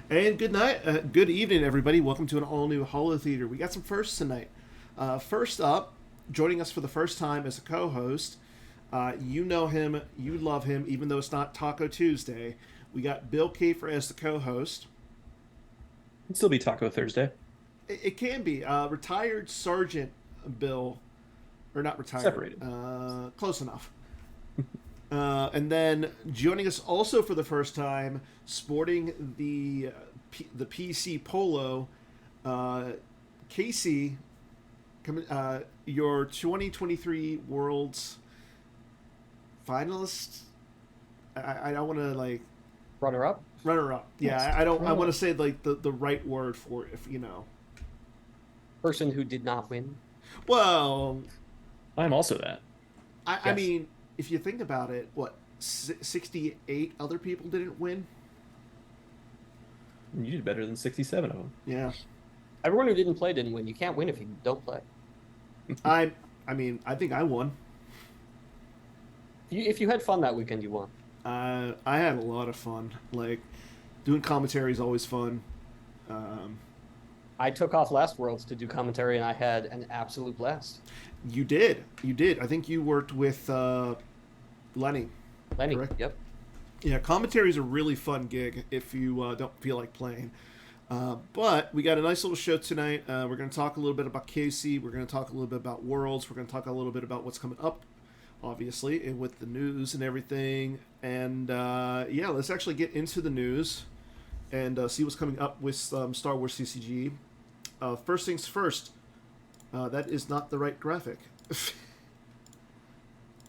And good night, good evening, everybody. Welcome to an all-new Holotheatre. We got some firsts tonight. First up, joining us for the first time as a co-host, you know him, you love him, even though it's not Taco Tuesday. We got Bill Kiefer as the co-host. It'd still be Taco Thursday. It can be retired Sergeant Bill, or not retired, Separated. close enough. And then joining us also for the first time, sporting the PC polo, Casey, your 2023 Worlds finalist. I don't want to like Runner up. runner up. Yeah, Yes. I don't. I Runner want up. to say like the right word for it, if you know. Person who did not win. Well, I'm also that. I Yes. mean, if you think about it, what 68 other people didn't win? You did better than 67 of them. Yeah. Everyone who didn't play didn't win. You can't win if you don't play. I mean, I think I won. If you had fun that weekend, you won. I had a lot of fun. Like, doing commentary is always fun. Um, I took off last Worlds to do commentary, and I had an absolute blast. you did. You did. I think you worked with Lenny. Lenny, Correct. yep. Yeah, commentary is a really fun gig if you don't feel like playing. But we got a nice little show tonight. We're going to talk a little bit about Casey. We're going to talk a little bit about Worlds. We're going to talk a little bit about what's coming up, obviously, and with the news and everything. And yeah, let's actually get into the news and see what's coming up with Star Wars CCG. First things first, that is not the right graphic.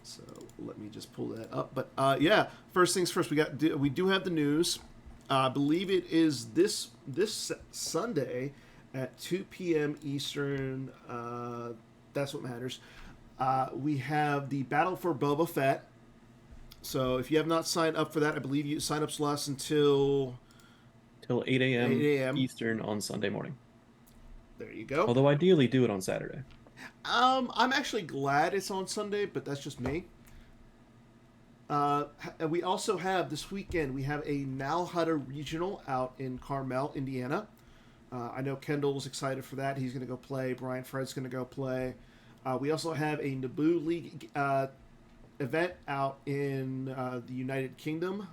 So let me just pull that up. But yeah, first things first. We do have the news. I believe it is this Sunday at 2 p.m. Eastern. That's what matters. We have the Battle for Boba Fett. So if you have not signed up for that, I believe you sign-ups last until Till 8 a.m. 8 a.m. Eastern on Sunday morning. There you go. Although ideally do it on Saturday. I'm actually glad it's on Sunday, but that's just me. And we also have this weekend. We have a Nalhutta Regional out in Carmel, Indiana. I know Kendall's excited for that. He's going to go play. Brian Fred's going to go play. We also have a Naboo League event out in the United Kingdom.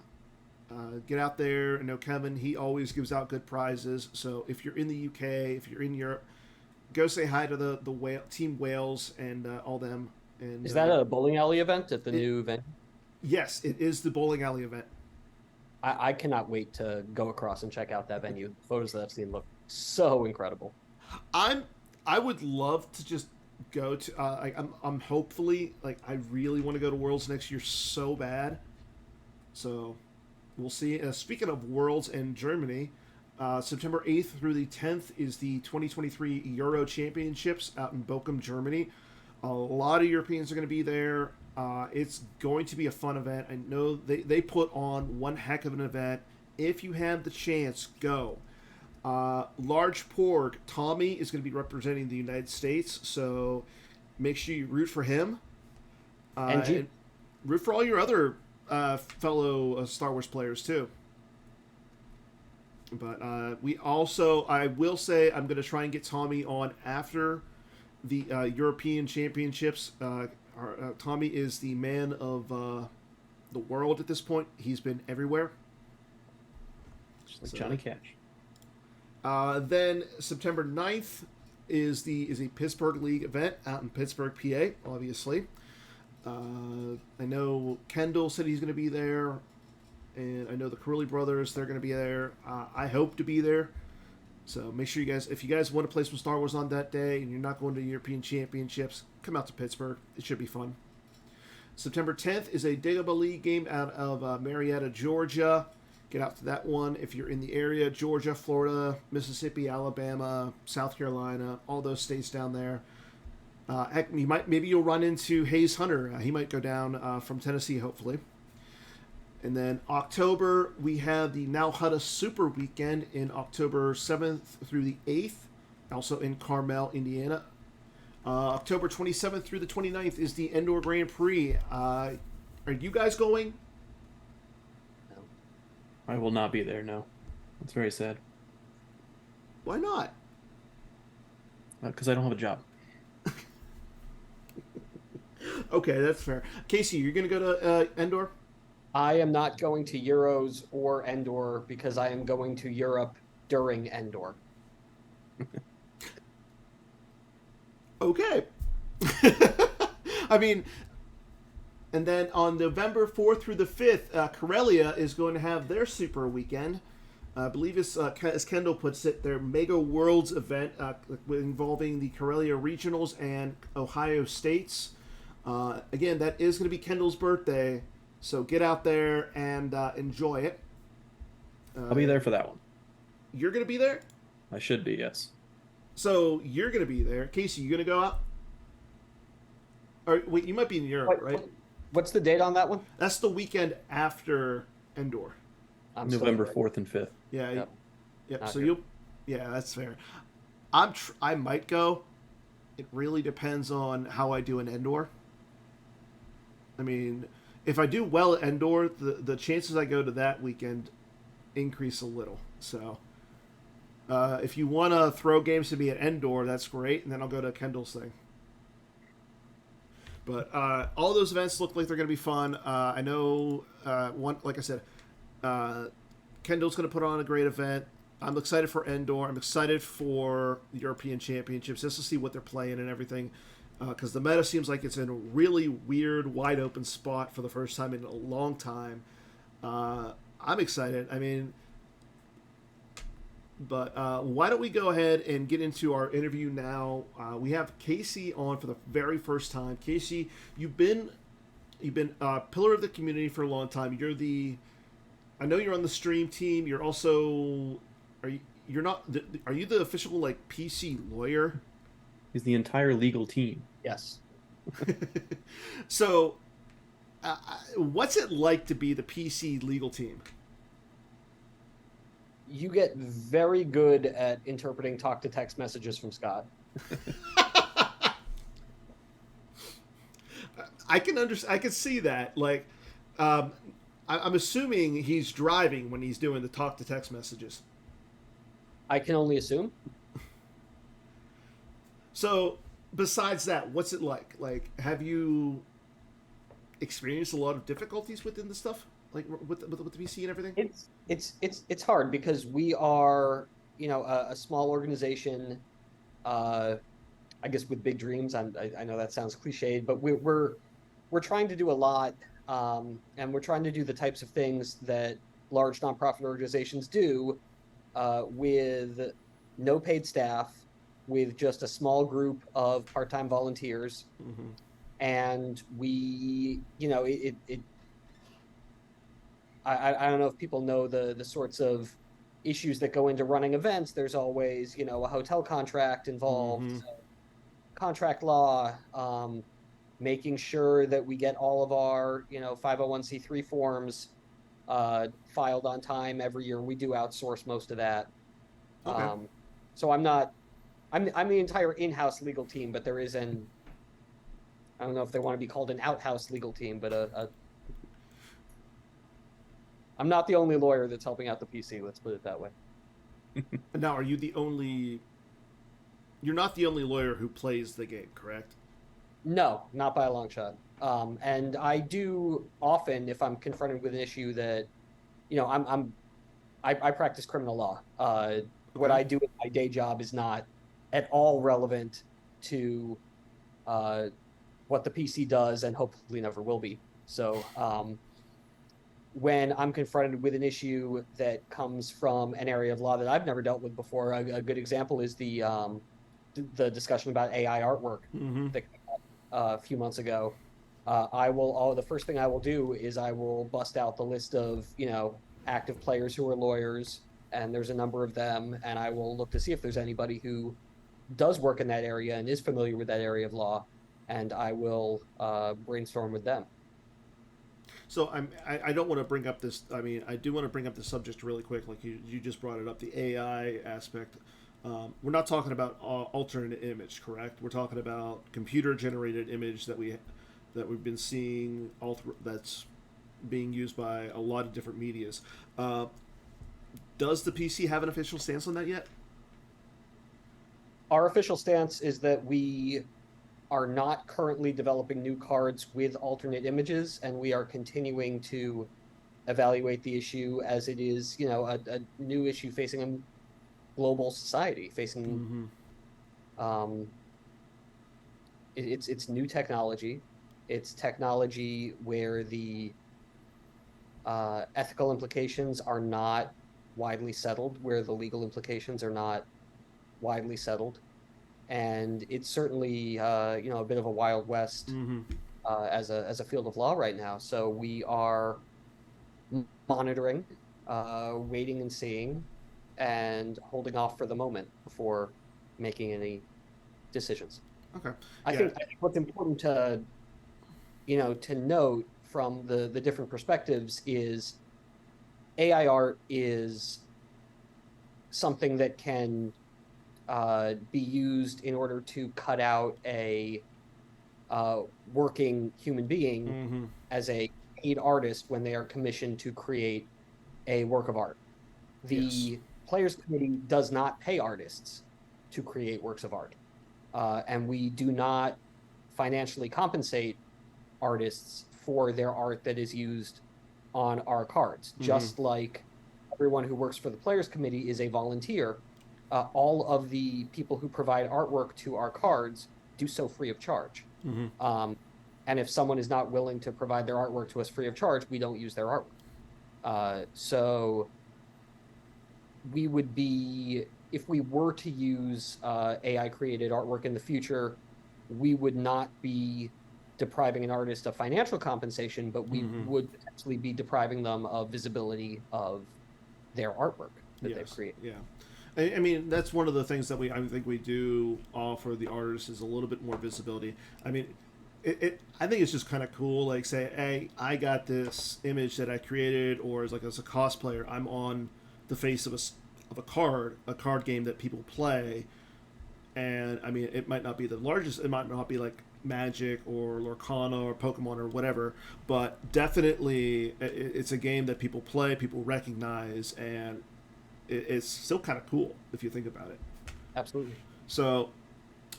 Get out there. I know Kevin. He always gives out good prizes. So if you're in the UK, if you're in Europe, go say hi to the Team Wales and all them. And Is that a bowling alley event at the new venue? Yes, it is the bowling alley event. I cannot wait to go across and check out that venue. The photos that I've seen look so incredible. I would love to just go to. I'm hopefully like I really want to go to Worlds next year so bad. So we'll see. Speaking of Worlds and Germany, September 8th through the 10th is the 2023 Euro Championships out in Bochum, Germany. A lot of Europeans are going to be there. It's going to be a fun event. I know they put on one heck of an event. If you have the chance, go. Large Porg, Tommy is going to be representing the United States, so make sure you root for him. And root for all your other fellow Star Wars players, too. But we also, I will say, I'm going to try and get Tommy on after the European Championships. Tommy is the man of the world at this point. He's been everywhere. Just like Johnny Cash. Then September 9th is a Pittsburgh League event out in Pittsburgh, PA, obviously. I know Kendall said he's going to be there, and I know the Curley brothers, they're going to be there. I hope to be there. So make sure you guys, if you guys want to play some Star Wars on that day and you're not going to European Championships, come out to Pittsburgh. It should be fun. September 10th is a Dagobah League game out of Marietta, Georgia. Get out to that one if you're in the area. Georgia, Florida, Mississippi, Alabama, South Carolina, all those states down there. Heck, maybe you'll run into Hayes Hunter. He might go down from Tennessee, hopefully. And then October, we have the Nalhutta Super Weekend in October 7th through the 8th, also in Carmel, Indiana. October 27th through the 29th is the Endor Grand Prix. Are you guys going? I will not be there, no. It's very sad Why not? because I don't have a job. Okay, that's fair. Casey, you're gonna go to Endor? I am not going to Euros or Endor because I am going to Europe during Endor. Okay. I mean, and then on November 4th through the 5th, Corellia is going to have their super weekend. I believe it's, as Kendall puts it, their Mega Worlds event involving the Corellia Regionals and Ohio States. Again, that is going to be Kendall's birthday, so get out there and enjoy it. I'll be there for that one. You're going to be there? I should be, yes. So you're going to be there. Casey, you going to go out? Or wait, you might be in Europe, right? What's the date on that one? That's the weekend after Endor. I'm November still- 4th and 5th. Yeah. Yep. Yep. Not So good. you'll. Yeah, that's fair. I might go. It really depends on how I do in Endor. I mean, if I do well at Endor, the chances I go to that weekend increase a little. So, if you want to throw games to me at Endor, that's great, and then I'll go to Kendall's thing. But all those events look like they're going to be fun. I know one, like I said, Kendall's going to put on a great event. I'm excited for Endor. I'm excited for the European Championships just to see what they're playing and everything. Because the meta seems like it's in a really weird, wide open spot for the first time in a long time. I'm excited. I mean, but why don't we go ahead and get into our interview now? We have Casey on for the very first time. Casey, you've been a pillar of the community for a long time. I know you're on the stream team. You're also are you the official like PC lawyer? He's the entire legal team. Yes. So, what's it like to be the PC legal team? You get very good at interpreting talk-to-text messages from Scott. I can see that. Like, I'm assuming he's driving when he's doing the talk-to-text messages. I can only assume. So, besides that, what's it like? Like, have you experienced a lot of difficulties within the stuff, like with the PC and everything? It's hard because we are, a small organization. I guess with big dreams. I know that sounds cliched, but we're trying to do a lot, and we're trying to do the types of things that large nonprofit organizations do, with no paid staff, with just a small group of part-time volunteers. Mm-hmm. And we, I don't know if people know the sorts of issues that go into running events. There's always, a hotel contract involved, Mm-hmm. contract law, making sure that we get all of our, 501c3 forms filed on time every year. We do outsource most of that. Okay. So I'm the entire in-house legal team, but there is I don't know if they want to be called an out-house legal team, but I'm not the only lawyer that's helping out the PC. Let's put it that way. Now, you're not the only lawyer who plays the game, correct? No, not by a long shot. And I do often, if I'm confronted with an issue that, I practice criminal law. What I do in my day job is not at all relevant to what the PC does, and hopefully never will be. So when I'm confronted with an issue that comes from an area of law that I've never dealt with before, a good example is the discussion about AI artwork Mm-hmm. that came up a few months ago. The first thing I will do is I will bust out the list of, active players who are lawyers, and there's a number of them, and I will look to see if there's anybody who does work in that area and is familiar with that area of law, and I will brainstorm with them. So I don't want to bring up this. I mean, I do want to bring up the subject really quick, like you just brought it up, the AI aspect. We're not talking about alternate image, correct? We're talking about computer generated image that we've been seeing that's being used by a lot of different medias. Does the PC have an official stance on that yet? Our official stance is that we are not currently developing new cards with alternate images, and we are continuing to evaluate the issue as it is, a new issue facing a global society, facing um, it's new technology. It's technology where the ethical implications are not widely settled, where the legal implications are not widely settled, and it's certainly a bit of a wild west as a field of law right now. So we are monitoring, waiting and seeing, and holding off for the moment before making any decisions. Okay. I think what's important to note from the different perspectives is AI art is something that can be used in order to cut out a working human being as a paid artist when they are commissioned to create a work of art. The Players Committee does not pay artists to create works of art, and we do not financially compensate artists for their art that is used on our cards. Just like everyone who works for the Players Committee is a volunteer, all of the people who provide artwork to our cards do so free of charge. And if someone is not willing to provide their artwork to us free of charge, we don't use their artwork. So we would be, if we were to use AI-created artwork in the future, we would not be depriving an artist of financial compensation, but we would potentially be depriving them of visibility of their artwork that they've created. Yeah. I mean, that's one of the things that I think we do offer the artists is a little bit more visibility. I mean, I think it's just kind of cool. Like, say, hey, I got this image that I created, or as a cosplayer, I'm on the face of a card game that people play, and I mean, it might not be the largest. It might not be like Magic or Lorcana or Pokemon or whatever, but definitely it's a game that people play, people recognize, and it's still kind of cool if you think about it. Absolutely. So,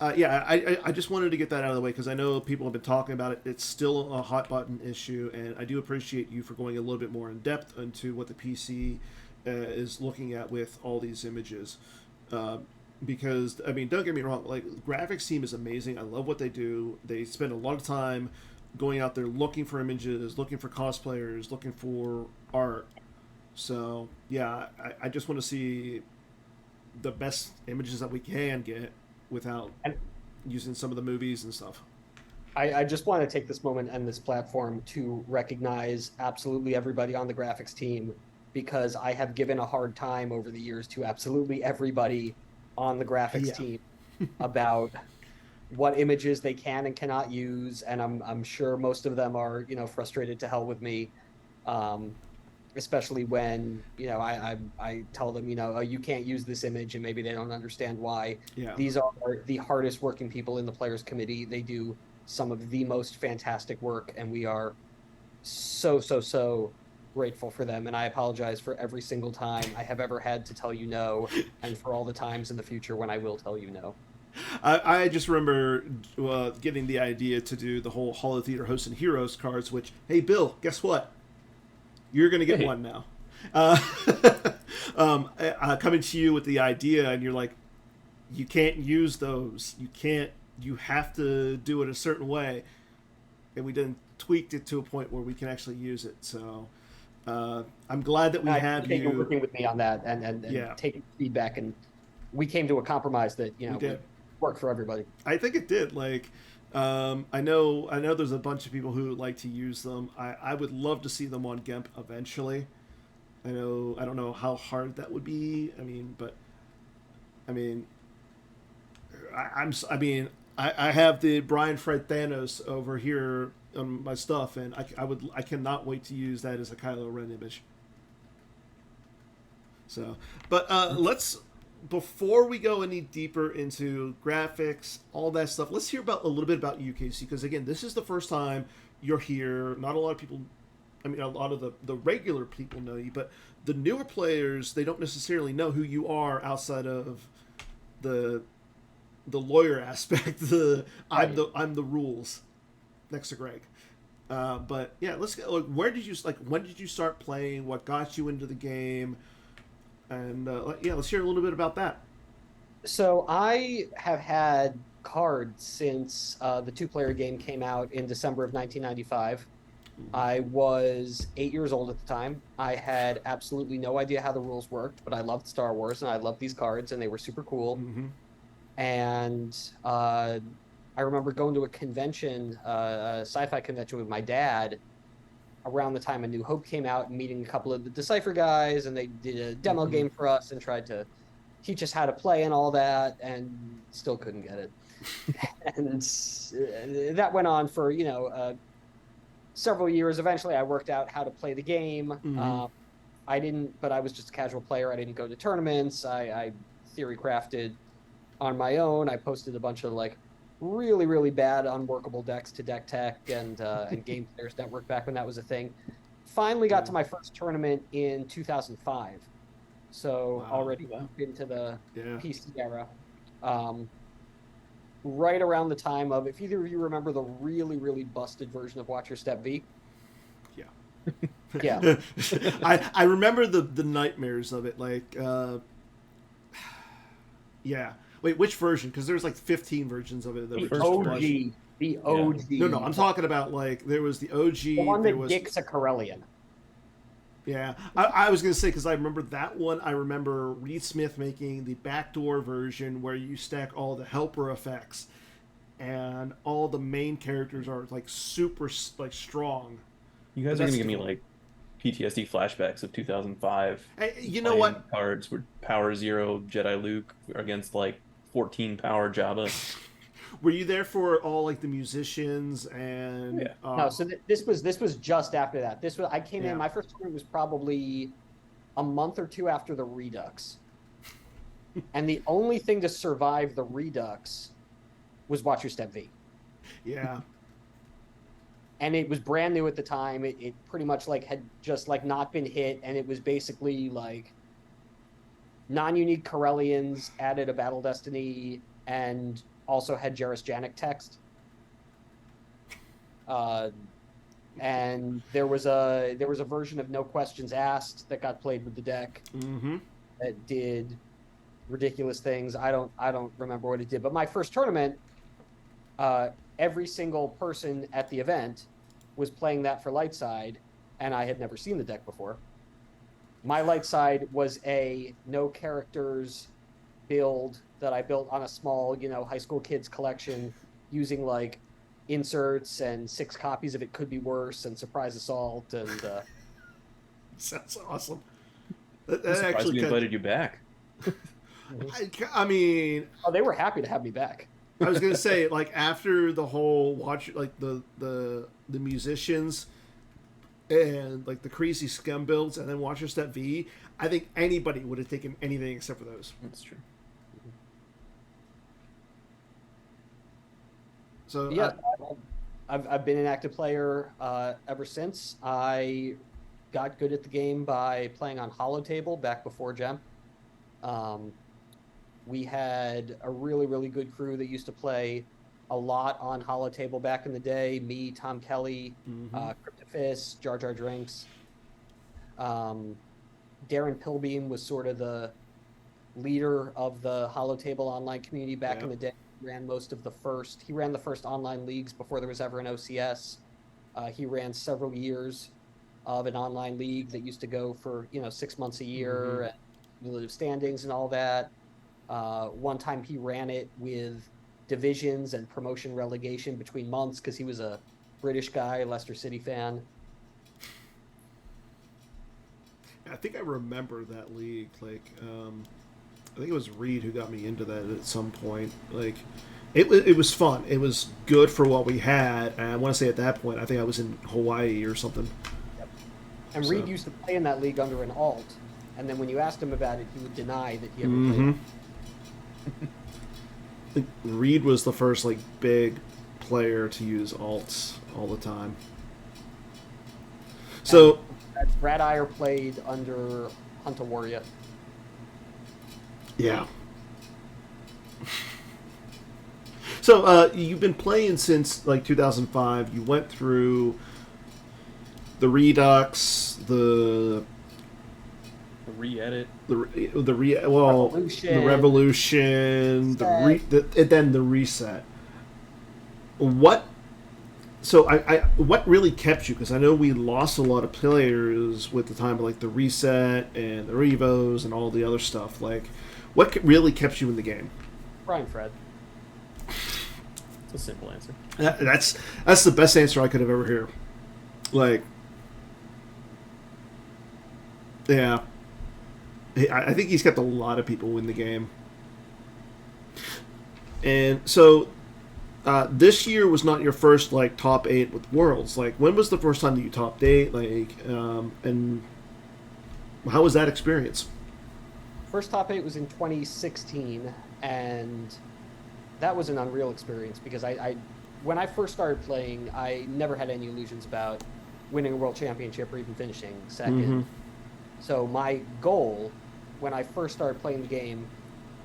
I just wanted to get that out of the way because I know people have been talking about it. It's still a hot button issue, and I do appreciate you for going a little bit more in depth into what the PC is looking at with all these images. Because, I mean, don't get me wrong, like, graphics team is amazing. I love what they do. They spend a lot of time going out there looking for images, looking for cosplayers, looking for art. So, yeah, I just want to see the best images that we can get without using some of the movies and stuff. I just want to take this moment and this platform to recognize absolutely everybody on the graphics team, because I have given a hard time over the years to absolutely everybody on the graphics team about what images they can and cannot use, and I'm sure most of them are frustrated to hell with me, especially when I tell them oh, you can't use this image, and maybe they don't understand why. These are the hardest working people in the Players Committee. They do some of the most fantastic work, and we are so grateful for them, and I apologize for every single time I have ever had to tell you no, and for all the times in the future when I will tell you no. I just remember getting the idea to do the whole Holotheatre Hosts and Heroes cards, which, hey, Bill, guess what? You're going to get one now. Coming to you with the idea, and you're like, you can't use those. You have to do it a certain way. And we then tweaked it to a point where we can actually use it. So I'm glad that we have you working with me on that and taking feedback, and we came to a compromise that would work for everybody. I think it did. Like, I know there's a bunch of people who like to use them. I would love to see them on GIMP eventually. I don't know how hard that would be. I have the Brian Fred Thanos over here on my stuff, and I cannot wait to use that as a Kylo Ren image. So, but let's, before we go any deeper into graphics, all that stuff, let's hear a little bit about you, Casey, because again, this is the first time you're here. Not a lot of people I mean, a lot of the regular people know you, but the newer players, they don't necessarily know who you are outside of the lawyer aspect. I'm the rules next to Greg. But yeah, let's get like, when did you start playing? What got you into the game? And let's hear a little bit about that. So I have had cards since the two-player game came out in December of 1995. I was 8 years old at the time. I had absolutely no idea how the rules worked, but I loved Star Wars and I loved these cards and they were super cool. Mm-hmm. And I remember going to a convention, a sci-fi convention with my dad around the time A New Hope came out and meeting a couple of the Decipher guys, and they did a demo game for us and tried to teach us how to play and all that, and still couldn't get it. And that went on for, several years. Eventually I worked out how to play the game. Mm-hmm. I was just a casual player. I didn't go to tournaments. I theory crafted on my own. I posted a bunch of like really, really bad unworkable decks to Deck Tech and Game Players Network back when that was a thing. Finally got to my first tournament in 2005. So already into the PC era. Right around the time of, if either of you remember the really, really busted version of Watch Your Step V. Yeah. Yeah. I remember the nightmares of it. Like, yeah. Wait, which version? Because there's like 15 versions of it. That The OG. The OG. Yeah. No, I'm talking about like there was the OG. The one that dicks a Corellian. Yeah, I was going to say, because I remember that one. I remember Reed Smith making the backdoor version where you stack all the helper effects, and all the main characters are like super like strong. You guys are going to give me like PTSD flashbacks of 2005. Hey, you know what? Cards were Power Zero Jedi Luke against like 14 Power Jabba. Were you there for all like the musicians and? Yeah. No, so this was just after that. I came in. My first tournament was probably a month or two after the Redux, and the only thing to survive the Redux was Watch Your Step V. Yeah. And it was brand new at the time. It pretty much like had just like not been hit, and it was basically like non-unique Corellians added a Battle Destiny and also had Jarrus Janik text. And there was a version of No Questions Asked that got played with the deck that did ridiculous things. I don't remember what it did, but my first tournament, every single person at the event was playing that for light side, and I had never seen the deck before. My light side was a no characters build that I built on a small, high school kids collection using like inserts and 6 copies of It Could Be Worse and Surprise Assault and sounds awesome. That actually invited you back. I mean, they were happy to have me back. I was gonna say, like, after the whole like the musicians and like the crazy scum builds and then Watch Your Step V, I think anybody would have taken anything except for those. That's true. So yeah, I've been an active player ever since. I got good at the game by playing on Holotheatre back before Gem. We had a really, really good crew that used to play a lot on Holotheatre back in the day. Me, Tom Kelly, Cryptophis, Jar Jar Drinks. Darren Pilbeam was sort of the leader of the Holotheatre online community back in the day. He ran the first online leagues before there was ever an OCS. He ran several years of an online league that used to go for 6 months a year, and cumulative standings and all that. One time he ran it with divisions and promotion relegation between months because he was a British guy, Leicester City fan. I think I remember that league. Like, I think it was Reed who got me into that at some point. Like, it was fun. It was good for what we had. And I want to say at that point, I think I was in Hawaii or something. Yep. And Reed used to play in that league under an alt. And then when you asked him about it, he would deny that he ever played. I think Reed was the first like big player to use alts all the time. So Brad Iyer played under Hunter Warrior. yeah. So you've been playing since like 2005. You went through the Redux, the re-edit. Revolution, the Revolution, and then the reset. What? So what really kept you? Because I know we lost a lot of players with the time of like the reset and the Revos and all the other stuff. Like, what really kept you in the game? Brian Fred. It's a simple answer. That's the best answer I could have ever heard. Like, yeah, I think he's kept a lot of people in the game. And so this year was not your first like top 8 with Worlds. Like, when was the first time that you topped 8? Like, and how was that experience? First top 8 was in 2016, and that was an unreal experience because I when I first started playing, I never had any illusions about winning a world championship or even finishing second. Mm-hmm. So my goal when I first started playing the game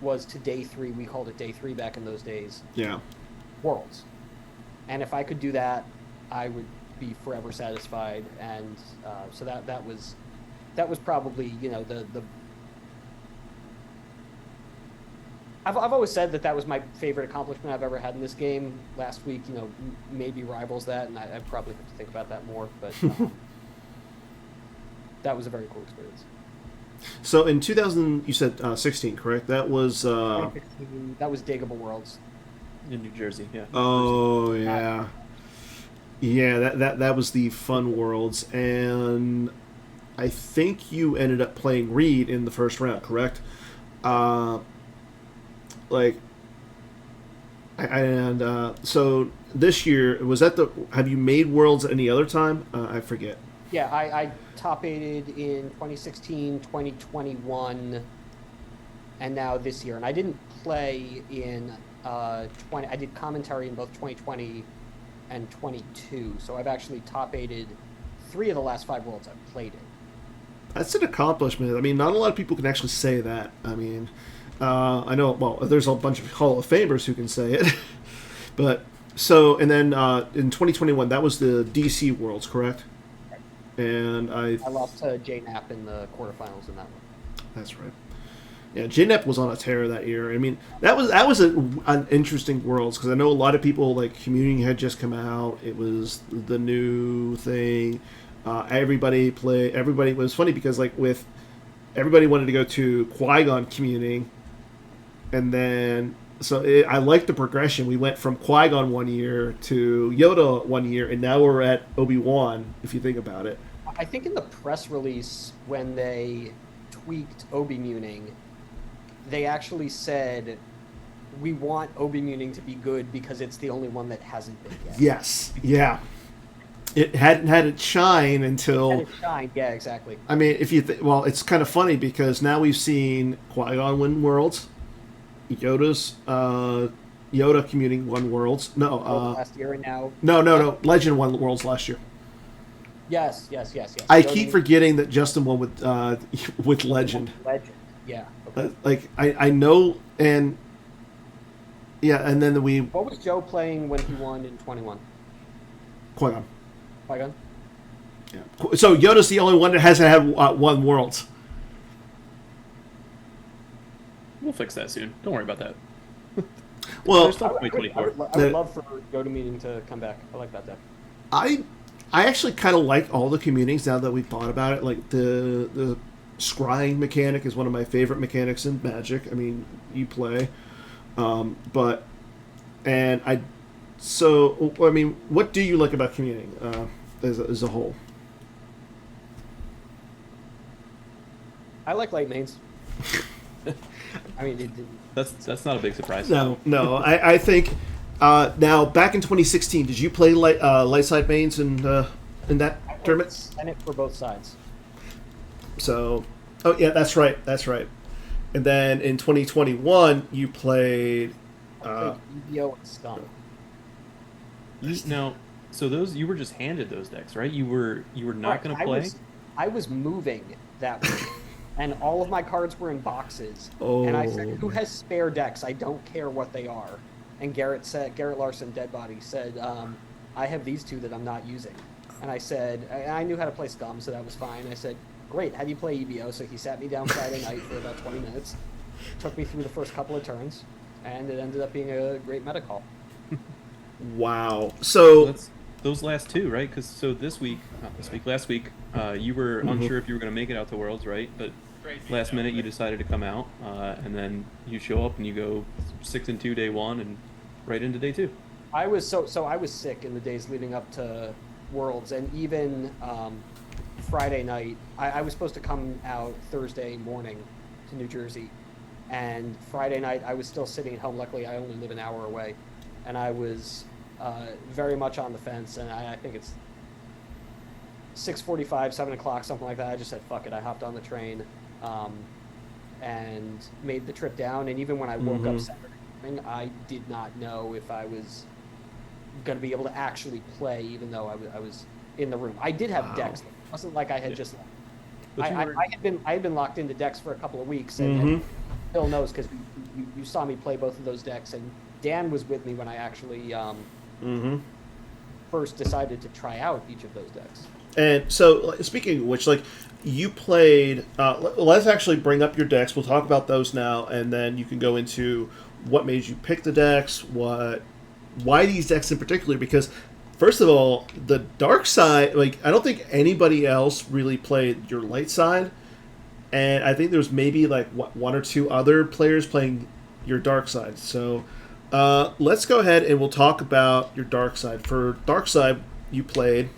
was to day 3. We called it day 3 back in those days. Yeah. Worlds. And if I could do that, I would be forever satisfied. And so that was probably, you know, the I've always said that was my favorite accomplishment I've ever had in this game. Last week, you know, maybe rivals that, and I probably have to think about that more. But that was a very cool experience. So in 2000, you said 16, correct? That was 2015, that was Daggable Worlds in New Jersey. Yeah. Oh yeah, yeah. That was the Fun Worlds, and I think you ended up playing Reed in the first round, correct? So this year, was that have you made Worlds any other time? I forget. Yeah, I top 8'd in 2016, 2021, and now this year. And I didn't play in I did commentary in both 2020 and 22. So I've actually top 8'd 3 of the last 5 Worlds I've played in. That's an accomplishment. I mean, not a lot of people can actually say that. I mean, I know, well, there's a bunch of Hall of Famers who can say it. But, so, and then in 2021, that was the DC Worlds, correct? Right. And I lost to J Knapp in the quarterfinals in that one. That's right. Yeah, JNEP was on a tear that year. I mean, that was an interesting Worlds, because I know a lot of people, like, Communing had just come out. It was the new thing. Everybody was funny because, like, everybody wanted to go to Qui-Gon Communing, and then I like the progression. We went from Qui-Gon one year to Yoda one year, and now we're at Obi-Wan, if you think about it. I think in the press release when they tweaked Obi-Muning, they actually said, we want Obi-Muning to be good because it's the only one that hasn't been yet. Yes, yeah. It hadn't had its shine until... Had it shine, yeah, exactly. I mean, if you well, it's kind of funny because now we've seen Qui-Gon win Worlds, Yoda Communing won Worlds. No, last year and now... No. Legend won Worlds last year. Yes. I keep forgetting that Justin won with Legend. Legend, yeah. Okay. Like, I know, and... Yeah, and then What was Joe playing when he won in 21? Qui-Gon. Qui-Gon? Yeah. So Yoda's the only one that hasn't had won Worlds. We'll fix that soon. Don't worry about that. Well, I would love for Yoda Meeting to come back. I like that deck. I actually kind of like all the communings now that we've thought about it. Like the scrying mechanic is one of my favorite mechanics in Magic. I mean, you play, what do you like about communing as a whole? I like light mains. I mean, that's not a big surprise. No. I think now back in 2016, did you play light side mains in that tournament? Send it for both sides. So, oh yeah, that's right. And then in 2021, you played EVO and Scum. Now, So those you were just handed those decks, right? You were not Correct. going to play. I was moving that week, and all of my cards were in boxes. And I said, Oh, "Who has spare decks? I don't care what they are." And Garrett Larson, Dead Body, said, "I have these two that I'm not using." And I said, I knew how to play Scum, so that was fine. I said, "Great, how do you play EBO?" So he sat me down Friday night for about 20 minutes, took me through the first couple of turns, and it ended up being a great meta call. wow. So So, that's those last two, right? Because so this week, not this week, last week, you were Mhm. unsure if you were going to make it out to Worlds, right? But last minute you decided to come out, and then you show up and you go 6-2 day one and right into day two. I was I was sick in the days leading up to Worlds, and even Friday night. I was supposed to come out Thursday morning to New Jersey, and Friday night I was still sitting at home. Luckily, I only live an hour away, and I was very much on the fence. And I think it's 6:45, 7 o'clock, something like that. I just said fuck it. I hopped on the train, and made the trip down. And even when I woke up Mhm. Saturday morning, I did not know if I was going to be able to actually play, even though I was in the room. I did have Wow. decks. It wasn't like I had Yeah. just. But you were, I had been locked into decks for a couple of weeks, and Mhm. Phil knows because you saw me play both of those decks, and Dan was with me when I actually Mhm. first decided to try out each of those decks. And so, speaking of which, like, you played. Let's actually bring up your decks. We'll talk about those now, and then you can go into what made you pick the decks, why these decks in particular. Because, first of all, the dark side, like, I don't think anybody else really played your light side, and I think there's maybe like one or two other players playing your dark side. So, let's go ahead and we'll talk about your dark side. For dark side, you played.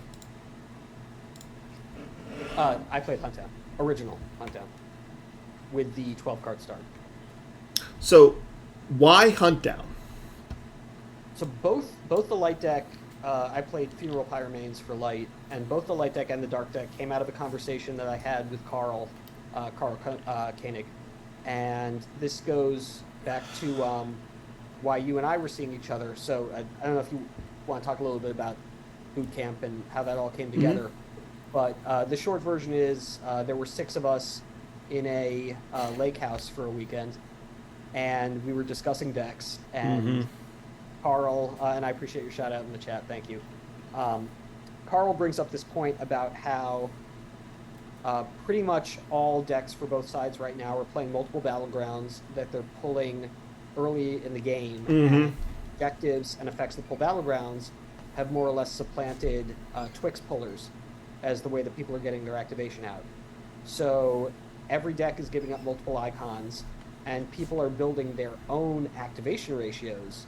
I played Huntdown, original Huntdown, with the 12 card start. So, why Hunt Down? So both the light deck, I played Funeral Pyramanes for light, and both the light deck and the dark deck came out of a conversation that I had with Carl Koenig, and this goes back to why you and I were seeing each other. So I don't know if you want to talk a little bit about boot camp and how that all came together, but the short version is there were 6 of us in a lake house for a weekend, and we were discussing decks, and Carl, and I appreciate your shout out in the chat, thank you. Carl brings up this point about how pretty much all decks for both sides right now are playing multiple battlegrounds that they're pulling early in the game. And objectives and effects that pull battlegrounds have more or less supplanted Twix pullers as the way that people are getting their activation out. So every deck is giving up multiple icons, and people are building their own activation ratios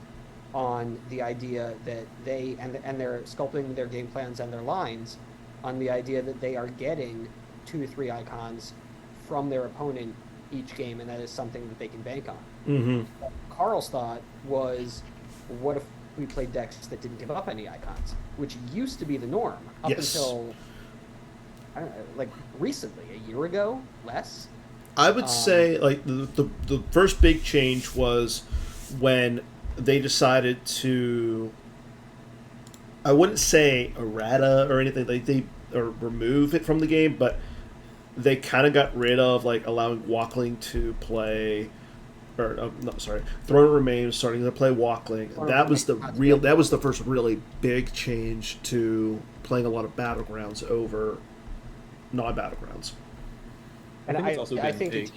on the idea that they and they're sculpting their game plans and their lines on the idea that they are getting 2 to 3 icons from their opponent each game, and that is something that they can bank on. Carl's thought was, what if we played decks that didn't give up any icons, which used to be the norm up until I don't know, like recently, a year ago, less. I would say like the first big change was when they decided to, I wouldn't say errata or anything, like or remove it from the game, but they kind of got rid of like allowing Walkling to play, or no, sorry, Throne Remains starting to play Walkling. That was the first really big change to playing a lot of battlegrounds over non-battlegrounds. And I think it's also been think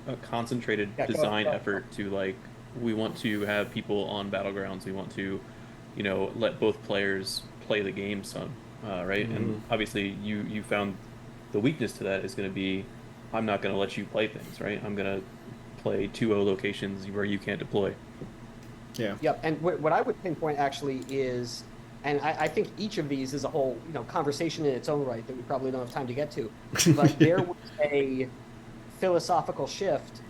a concentrated design effort to like, we want to have people on battlegrounds. We want to, let both players play the game some, right? And obviously you found the weakness to that is going to be, I'm not going to let you play things, right? I'm going to play 2-0 locations where you can't deploy. Yeah. Yep. And what I would pinpoint actually is, and I think each of these is a whole conversation in its own right that we probably don't have time to get to, but there was a philosophical shift,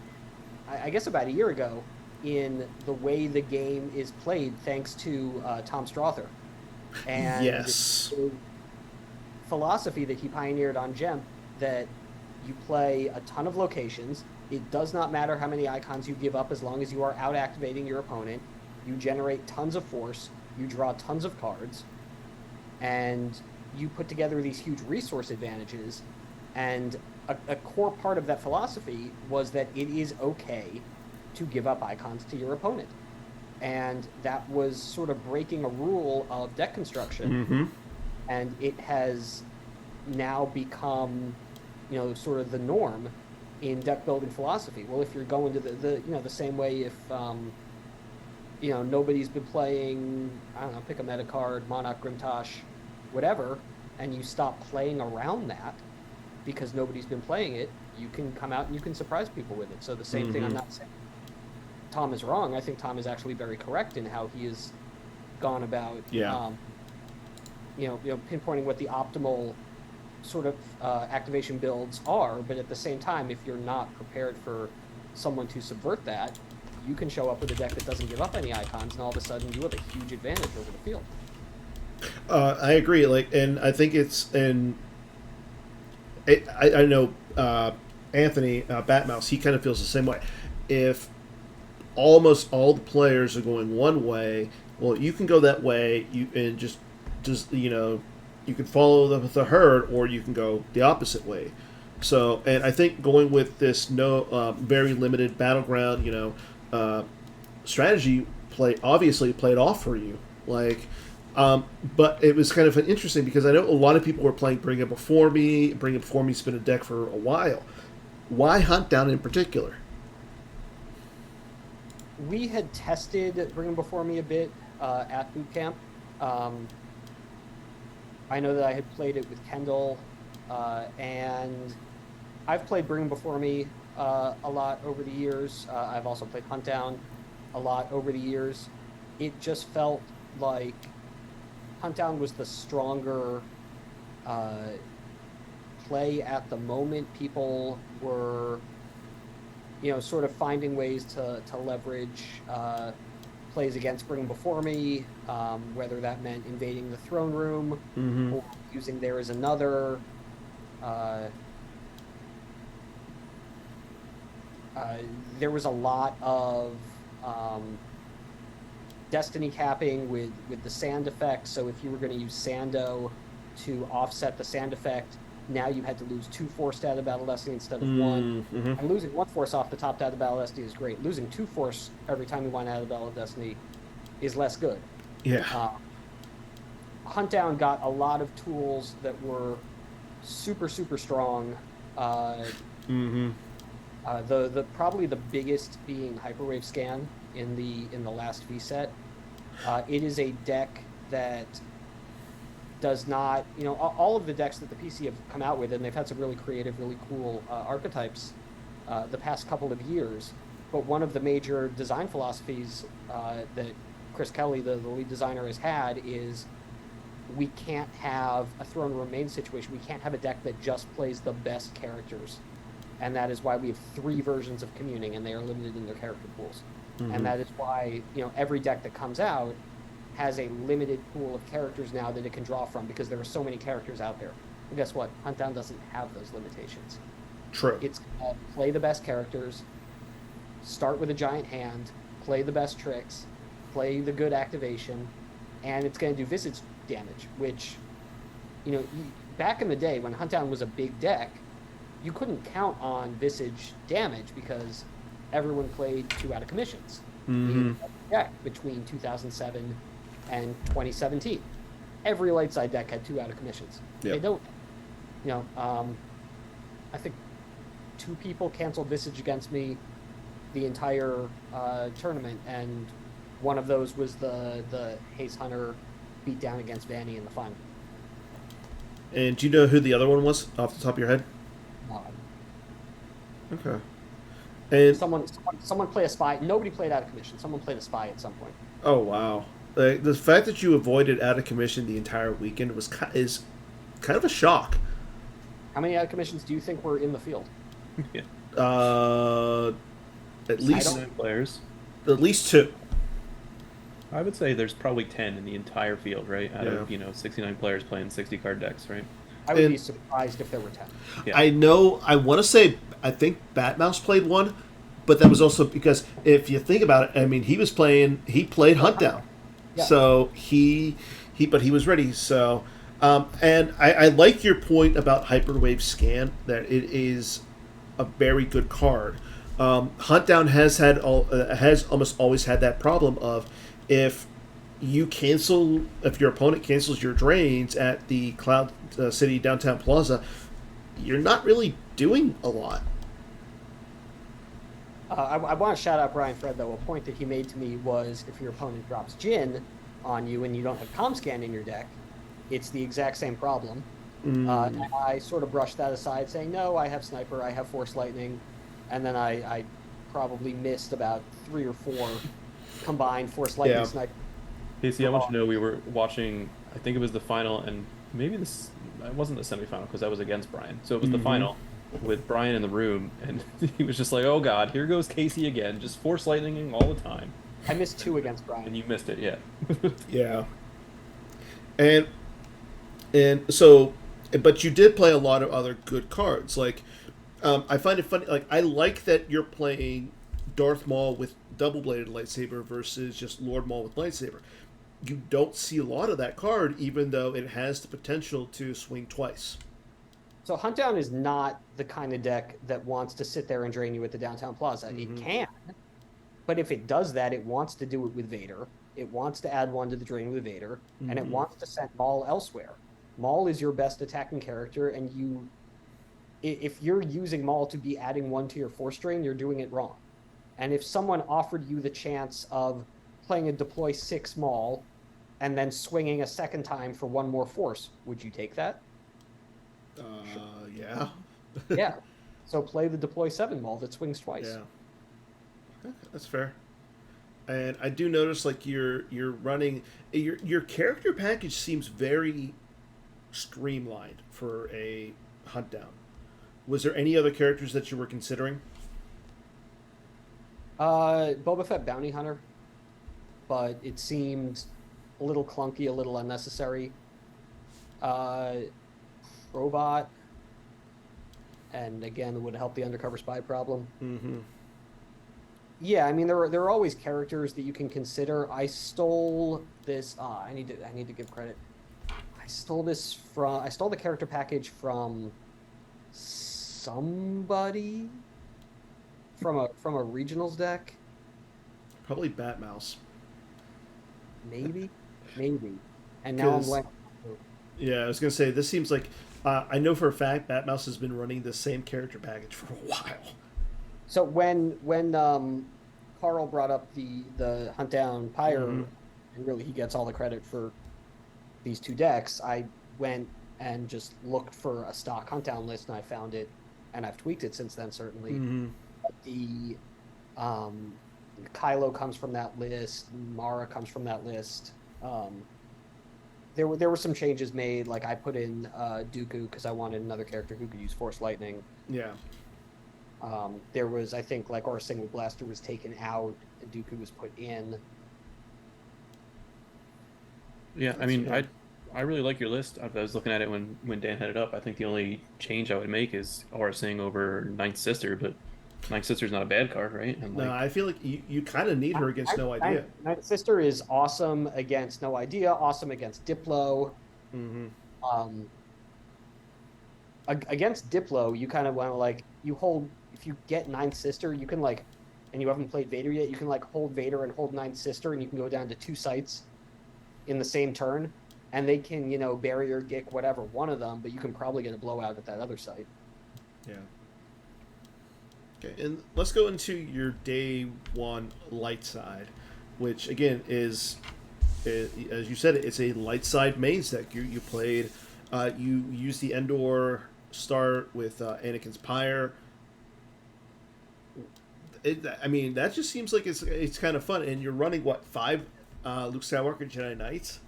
I guess about a year ago, in the way the game is played thanks to Tom Strother. And yes, philosophy that he pioneered on Gem, that you play a ton of locations. It does not matter how many icons you give up as long as you are out activating your opponent. You generate tons of force. You draw tons of cards. and you put together these huge resource advantages. And a core part of that philosophy was that it is okay to give up icons to your opponent. And that was sort of breaking a rule of deck construction. And it has now become, sort of the norm in deck building philosophy. Well, if you're going to the same way, if nobody's been playing, I don't know, pick a meta card, Monarch, Grimtosh, whatever, and you stop playing around that because nobody's been playing it, you can come out and you can surprise people with it. So the same thing, I'm not saying Tom is wrong. I think Tom is actually very correct in how he has gone about, pinpointing what the optimal sort of activation builds are. But at the same time, if you're not prepared for someone to subvert that, you can show up with a deck that doesn't give up any icons, and all of a sudden you have a huge advantage over the field. I agree. And I think I know Anthony Batmouse. He kind of feels the same way. If almost all the players are going one way, well, you can go that way. You can follow the herd, or you can go the opposite way. So, and I think going with this very limited battleground, strategy obviously played off for you. But it was kind of interesting because I know a lot of people were playing Bring It Before Me. Bring It Before Me's been a deck for a while. Why Hunt Down in particular? We had tested Bring It Before Me a bit at boot camp. I know that I had played it with Kendall, and I've played Bring It Before Me a lot over the years. I've also played Hunt Down a lot over the years. It just felt like Hunt Down was the stronger play at the moment. People were, sort of finding ways to leverage plays against Bring 'Em Before Me, whether that meant invading the throne room or using There Is Another. There was a lot of destiny capping with the sand effect. So if you were going to use Sando to offset the sand effect, now you had to lose 2 force out of Battle Destiny instead of 1. And losing 1 force off the top out of Battle Destiny is great. Losing 2 force every time you want out of Battle Destiny is less good. Yeah. Hunt Down got a lot of tools that were super, super strong. The probably the biggest being Hyperwave Scan in the last V set. It is a deck that does not, all of the decks that the PC have come out with, and they've had some really creative, really cool archetypes the past couple of years. But one of the major design philosophies that Chris Kelly, the lead designer, has had is we can't have a Throne Room main situation. We can't have a deck that just plays the best characters. And that is why we have 3 versions of Communing, and they are limited in their character pools. And that is why, every deck that comes out has a limited pool of characters now that it can draw from, because there are so many characters out there. And guess what? Hunt Down doesn't have those limitations. True. It's play the best characters, start with a giant hand, play the best tricks, play the good activation, and it's going to do visage damage, which, back in the day when Hunt Down was a big deck, you couldn't count on visage damage because everyone played 2 out of commissions in a deck between 2007 and 2017. Every light side deck had 2 out of commissions. Yep. They don't, I think 2 people canceled visage against me the entire tournament, and one of those was the Haze Hunter beat down against Vanny in the final. And do you know who the other one was off the top of your head? Okay. And someone play a spy. Nobody played out of commission. Someone played a spy at some point. Oh wow! The fact that you avoided out of commission the entire weekend is kind of a shock. How many out of commissions do you think were in the field? At least 9 players. At least 2. I would say there's probably 10 in the entire field, right? Out of 69 players playing 60 card decks, right? I would be surprised if there were 10. Yeah. I know. I want to say I think Batmouse played 1, but that was also because if you think about it, I mean, he played Hunt Down, so he but he was ready. So, and I like your point about Hyperwave Scan, that it is a very good card. Huntdown has almost always had that problem of if if your opponent cancels your drains at the Cloud City Downtown Plaza, you're not really doing a lot. I want to shout out Brian Fred, though. A point that he made to me was if your opponent drops Jin on you and you don't have Calm Scan in your deck, it's the exact same problem. And I sort of brushed that aside, saying, no, I have Sniper, I have Force Lightning, and then I probably missed about 3 or 4 combined Force Lightning Sniper. Casey, I want you to know we were watching, I think it was the final, and maybe it wasn't the semifinal because that was against Brian. So it was the final with Brian in the room, and he was just like, oh God, here goes Casey again, just Force Lightninging all the time. I missed 2 against Brian. And you missed it, yeah. Yeah. And so, but you did play a lot of other good cards. Like, I find it funny, like, I like that you're playing Darth Maul with double-bladed lightsaber versus just Lord Maul with lightsaber. You don't see a lot of that card, even though it has the potential to swing twice. So Huntdown is not the kind of deck that wants to sit there and drain you at the Downtown Plaza. It can, but if it does that, it wants to do it with Vader. It wants to add 1 to the drain with Vader, and it wants to send Maul elsewhere. Maul is your best attacking character, and if you're using Maul to be adding 1 to your force drain, you're doing it wrong. And if someone offered you the chance of playing a deploy 6 Maul and then swinging a second time for 1 more force, would you take that? Yeah. Yeah. So play the deploy 7 Maul that swings twice. Yeah. Okay, that's fair. And I do notice, like, you're running your character package seems very streamlined for a Huntdown. Was there any other characters that you were considering? Boba Fett Bounty Hunter, but it seemed a little clunky, a little unnecessary. Robot, and again, it would help the undercover spy problem. Yeah, I mean, there are always characters that you can consider. I stole this. I need to give credit. I stole the character package from somebody from a regionals deck. Probably Batmouse. Maybe. And now I'm like, yeah, I was gonna say this seems like I know for a fact Batmouse has been running the same character package for a while. So when Carl brought up the Huntdown Pyre, and really he gets all the credit for these 2 decks, I went and just looked for a stock Huntdown list, and I found it, and I've tweaked it since then, certainly. But the Kylo comes from that list, Mara comes from that list. There were some changes made, like I put in Dooku because I wanted another character who could use Force Lightning. Yeah. There was, I think, like Aura Singing Blaster was taken out, and Dooku was put in. Yeah, I mean, I really like your list. I was looking at it when Dan had it up. I think the only change I would make is Aura Sing over Ninth Sister, but Ninth Sister's not a bad card, right? And no, I feel like you kind of need her against No Idea. Ninth Sister is awesome against No Idea, awesome against Diplo. Against Diplo, you kind of want to, like, you hold, if you get Ninth Sister, you can, like, and you haven't played Vader yet, you can, like, hold Vader and hold Ninth Sister, and you can go down to 2 sites in the same turn, and they can, barrier, gick, whatever, one of them, but you can probably get a blowout at that other site. Yeah. Okay, and let's go into your day 1 light side, which again is as you said, it's a light side mains deck. You played, you used the Endor start with Anakin's Pyre. I mean, that just seems like it's kind of fun, and you're running what, 5 Luke Skywalker Jedi Knights?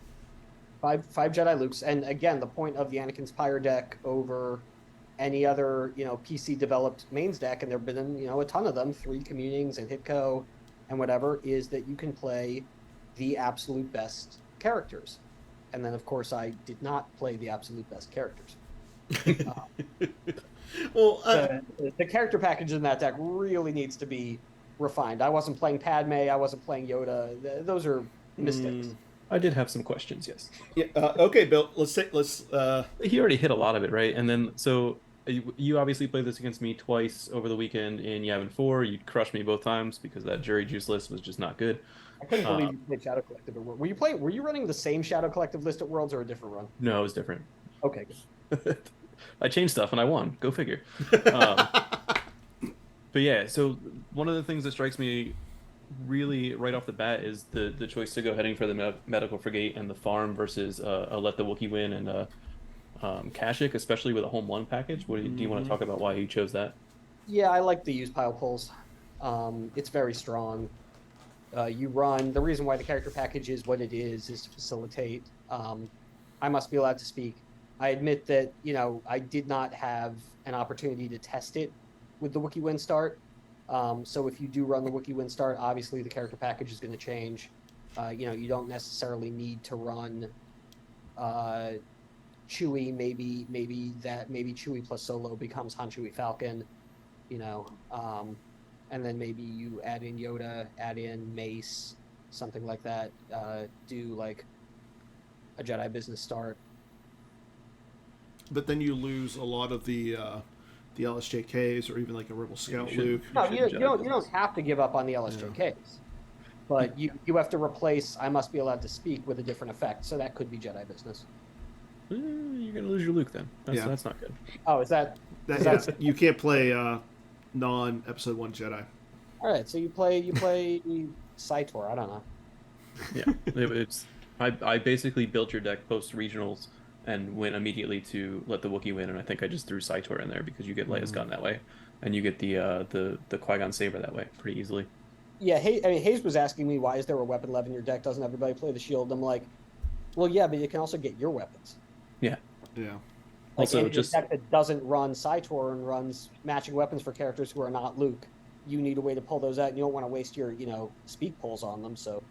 5 Jedi Lukes, and again, the point of the Anakin's Pyre deck over any other, PC developed mains deck, and there've been, a ton of them, 3 Communings and Hitco and whatever, is that you can play the absolute best characters. And then, of course, I did not play the absolute best characters. Well, the character package in that deck really needs to be refined. I wasn't playing Padme. I wasn't playing Yoda. Those are mistakes. I did have some questions, yes. Yeah. Okay, Bill. He already hit a lot of it, right? And then, so you obviously played this against me twice over the weekend in Yavin 4. You crushed me both times because that Jury Juice list was just not good. I couldn't believe you played Shadow Collective at Worlds. Were you running the same Shadow Collective list at Worlds or a different run? No, it was different. Okay, good. I changed stuff and I won. Go figure. But yeah, so one of the things that strikes me really right off the bat is the choice to go heading for the medical frigate and the farm versus a let the Wookiee win and Kashyyyk, especially with a home one package. Do you want to talk about why you chose that? Yeah, I like the use pile pulls. It's very strong. You run. The reason why the character package is what it is to facilitate. I must be allowed to speak. I admit that I did not have an opportunity to test it with the Wookiee win start. So if you do run the Wookiee win start, obviously the character package is going to change. You don't necessarily need to run Chewie. Maybe Chewie plus Solo becomes Han Chewie Falcon. And then maybe you add in Yoda, add in Mace, something like that. Do like a Jedi business start. But then you lose a lot of the LSJKs or even like a Rebel Scout Luke. No, you don't have to give up on the LSJKs, yeah. But you have to replace I must be allowed to speak with a different effect. So that could be Jedi business. You're gonna lose your Luke then. That's not good. Oh, is that you can't play non-Episode 1 Jedi. All right, so you play Saitor. I don't know. Yeah, I basically built your deck post regionals and went immediately to let the Wookiee win, and I think I just threw Saitor in there because you get Leia's gun that way, and you get the Qui-Gon saber that way pretty easily. Yeah, Hayes was asking me why is there a weapon 11 in your deck? Doesn't everybody play the shield? I'm like, well, yeah, but you can also get your weapons. Yeah. Yeah. Like also, just deck that doesn't run Saitor and runs matching weapons for characters who are not Luke, you need a way to pull those out. And you don't want to waste your speed pulls on them. So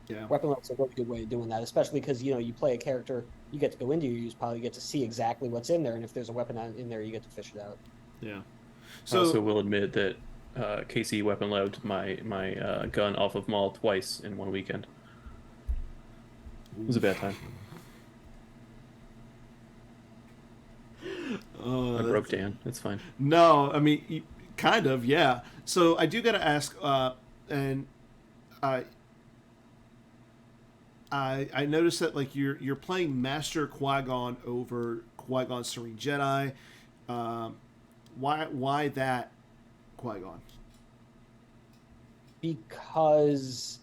yeah, weapon level's a really good way of doing that, especially because you play a character, you get to go into your use pile, you get to see exactly what's in there, and if there's a weapon in there, you get to fish it out. Yeah. So I also will admit that Casey weapon loaded my gun off of Maul twice in one weekend. It was a bad time. I broke Dan. It's fine. No, I mean, kind of, yeah. So I do got to ask, and I noticed that like you're playing Master Qui-Gon over Qui-Gon Serene Jedi. Why that Qui-Gon? Because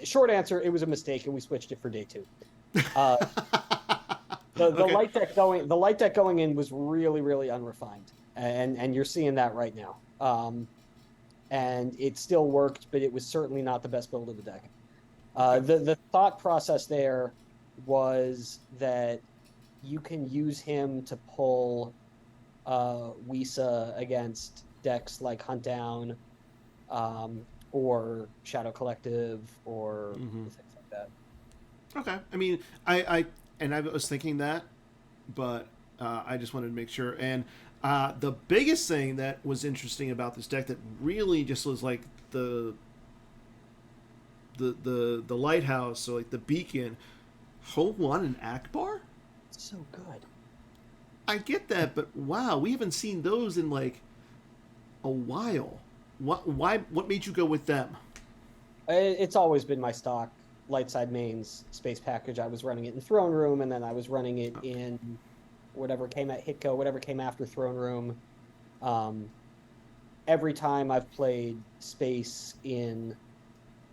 short answer, it was a mistake, and we switched it for day 2. The light deck going in was really, really unrefined, and you're seeing that right now. And it still worked, but it was certainly not the best build of the deck. The thought process there was that you can use him to pull Wisa against decks like Hunt Down, or Shadow Collective, or things like that. Okay, I mean, I was thinking that, but I just wanted to make sure. And the biggest thing that was interesting about this deck that really just was like the lighthouse, so like the beacon, Home One and Akbar. So good. I get that, but wow, we haven't seen those in like a while. What made you go with them? It's always been my stock light side mains space package. I was running it in Throne Room, and then I was running it in whatever came at Hitco, whatever came after Throne Room. Every time I've played space in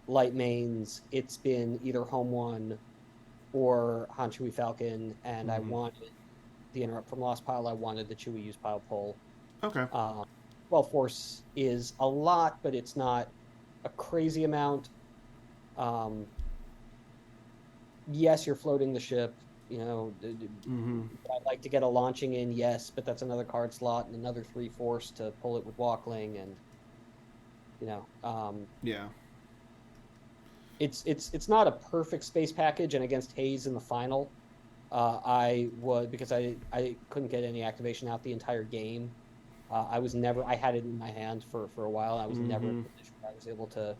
light mains, it's been either Home One or Han Chewie Falcon, and I wanted the interrupt from Lost Pile. I wanted the Chewie use pile pull. Okay. Well, Force is a lot, but it's not a crazy amount. Yes, you're floating the ship. I'd like to get a launching in, yes, but that's another card slot and another 3 Force to pull it with Walkling, and yeah. It's not a perfect space package, and against Hayes in the final, I would, because I couldn't get any activation out the entire game. I had it in my hand for a while. And I was never in a position where I was able to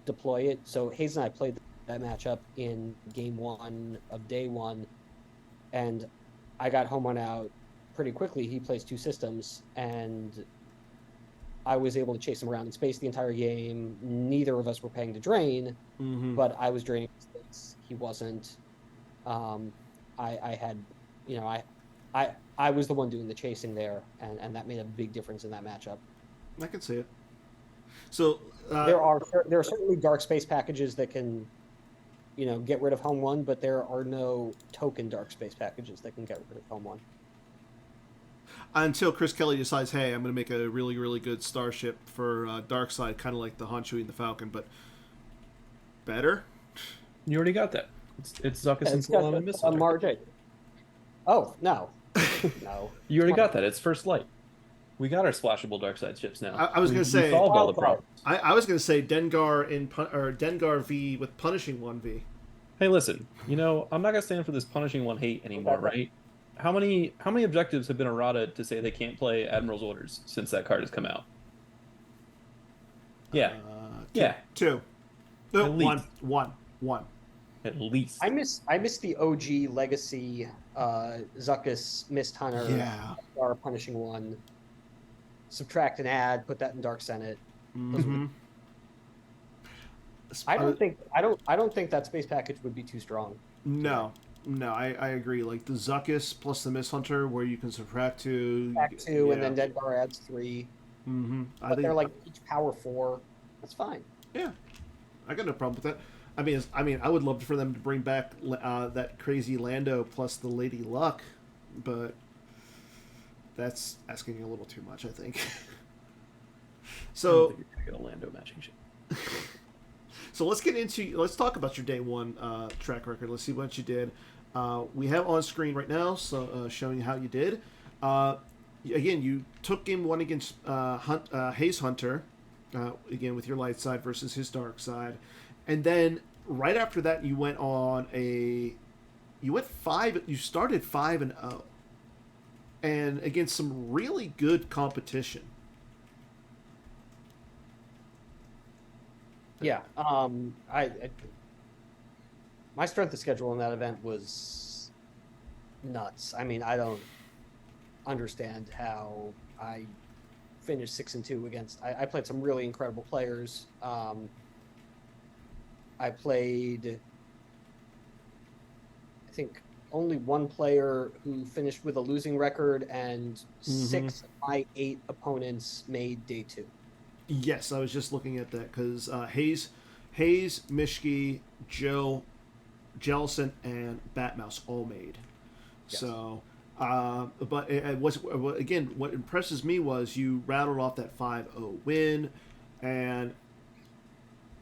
deploy it. So Hayes and I played that matchup in game 1 of day 1, and I got home run out pretty quickly. He plays 2 systems, and I was able to chase him around in space the entire game. Neither of us were paying to drain, but I was draining space. He wasn't. I had, I was the one doing the chasing there, and that made a big difference in that matchup. I can see it. So there are certainly dark space packages that can, get rid of home one, but there are no token dark space packages that can get rid of home one. Until Chris Kelly decides, hey, I'm going to make a really, really good starship for Dark Side, kind of like the Honshui and the Falcon, but better? You already got that. It's Zuckuss and Slalom and Missile. Marjay. Oh, no. No. You already got that. It's First Light. We got our splashable Dark Side ships now. I was going to say... We solved all the problems. I was going to say Dengar Dengar V with Punishing 1V. Hey, listen. I'm not going to stand for this Punishing 1 hate anymore, right? How many objectives have been errata to say they can't play Admiral's Orders since that card has come out? Yeah. Two. No, At least. One. At least. I miss the OG Legacy Zuckuss Mist Hunter. Yeah. Our Punishing 1. Subtract and add, put that in Dark Senate. Mm-hmm. I don't think that space package would be too strong. No, I agree. Like the Zuckuss plus the Mist Hunter, where you can subtract 2. Subtract 2, and then Dengar adds 3. Mm-hmm. But they're like each power 4. That's fine. Yeah, I got no problem with that. I mean, I would love for them to bring back that crazy Lando plus the Lady Luck, but that's asking a little too much, I think. So I don't think you're gonna get a Lando matching ship. So let's talk about your day 1 track record. Let's see what you did. We have on screen right now, so showing how you did. Again, you took game 1 against Hayes Hunter, again with your light side versus his dark side, and then right after that you went on you started 5-0, and against some really good competition. Yeah, my strength of schedule in that event was nuts. I mean, I don't understand how I finished 6-2 against. I played some really incredible players. I played, I think, only one player who finished with a losing record, and 6 of my 8 opponents made day 2. Yes, I was just looking at that because Hayes, Mishki, Joe, Jellison, and Batmouse all made. Yes. So, but it was again. What impresses me was you rattled off that 5-0 win, and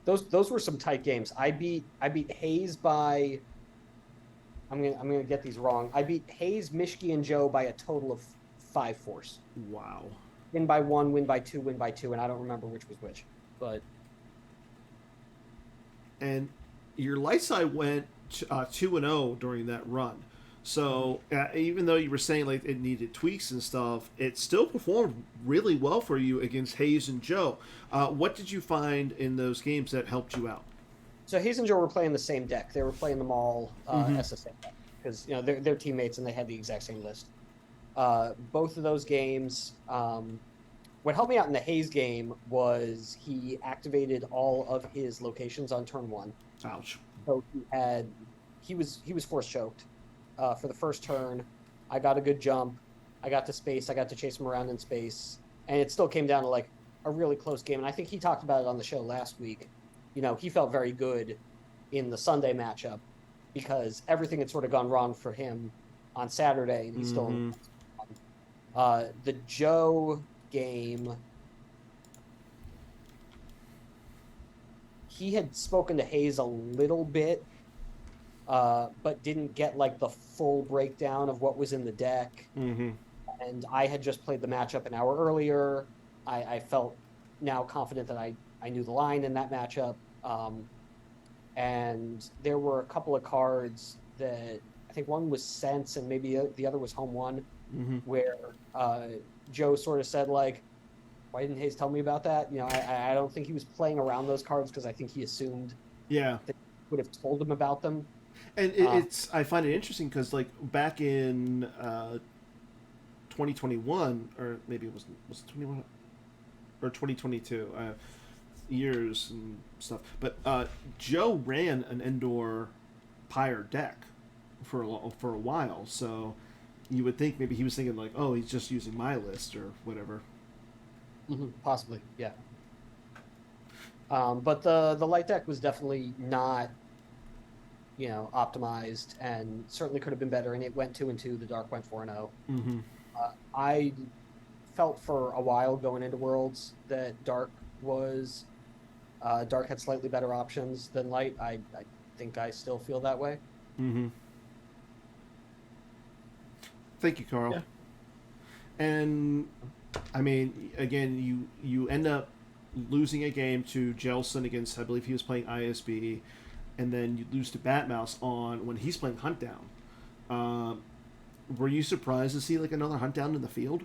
those were some tight games. I beat Hayes by. I'm gonna get these wrong. I beat Hayes, Mishki, and Joe by a total of 5-4. Wow. Win by 1, win by 2, win by 2, and I don't remember which was which. But and your light side went 2-0 during that run. So even though you were saying like it needed tweaks and stuff, it still performed really well for you against Hayes and Joe. What did you find in those games that helped you out? So Hayes and Joe were playing the same deck. They were playing them all SSA deck because they're teammates and they had the exact same list. Both of those games, what helped me out in the Hayes game was he activated all of his locations on turn 1. Ouch. So he was force choked for the first turn. I got a good jump. I got to space. I got to chase him around in space, and it still came down to like a really close game. And I think he talked about it on the show last week. He felt very good in the Sunday matchup because everything had sort of gone wrong for him on Saturday, and he still. The Joe game, he had spoken to Hayes a little bit, but didn't get like the full breakdown of what was in the deck. And I had just played the matchup an hour earlier. I felt now confident that I knew the line in that matchup. And there were a couple of cards that I think one was Sense and maybe the other was Home 1, where Joe sort of said like, why didn't Hayes tell me about that? You know, I don't think he was playing around those cards because I think he assumed Yeah. that I would have told him about them. And it's I find it interesting because like back in 2021, or maybe it was it 21 or 2022, years and stuff. But Joe ran an indoor Pyre deck for a while, so you would think maybe he was thinking like, oh, he's just using my list or whatever. Possibly, yeah. But the light deck was definitely not, you know, optimized, and certainly could have been better. And it went 2-2. The dark went 4-0. I felt for a while going into Worlds that dark had slightly better options than light. I think I still feel that way. Thank you, Carl. Yeah. And I mean, again, you end up losing a game to Jelson against, I believe he was playing ISB, and then you lose to Batmouse on when he's playing Hunt Down. Were you surprised to see like another Hunt Down in the field?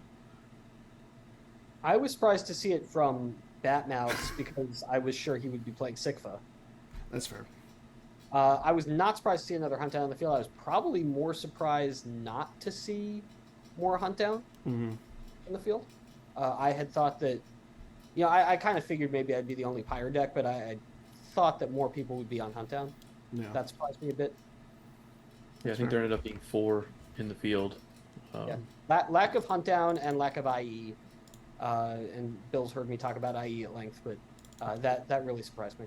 I was surprised to see it from Batmouse because I was sure he would be playing Sikva. That's fair. I was not surprised to see another Hunt Down in the field. I was probably more surprised not to see more Hunt Down in the field. I had thought that, you know, I kind of figured maybe I'd be the only Pyre deck, but I thought that more people would be on Hunt Down. Yeah. That surprised me a bit. Yeah, I think there ended up being 4 in the field. Yeah. Lack of Hunt Down and lack of IE. And Bill's heard me talk about IE at length, but that really surprised me.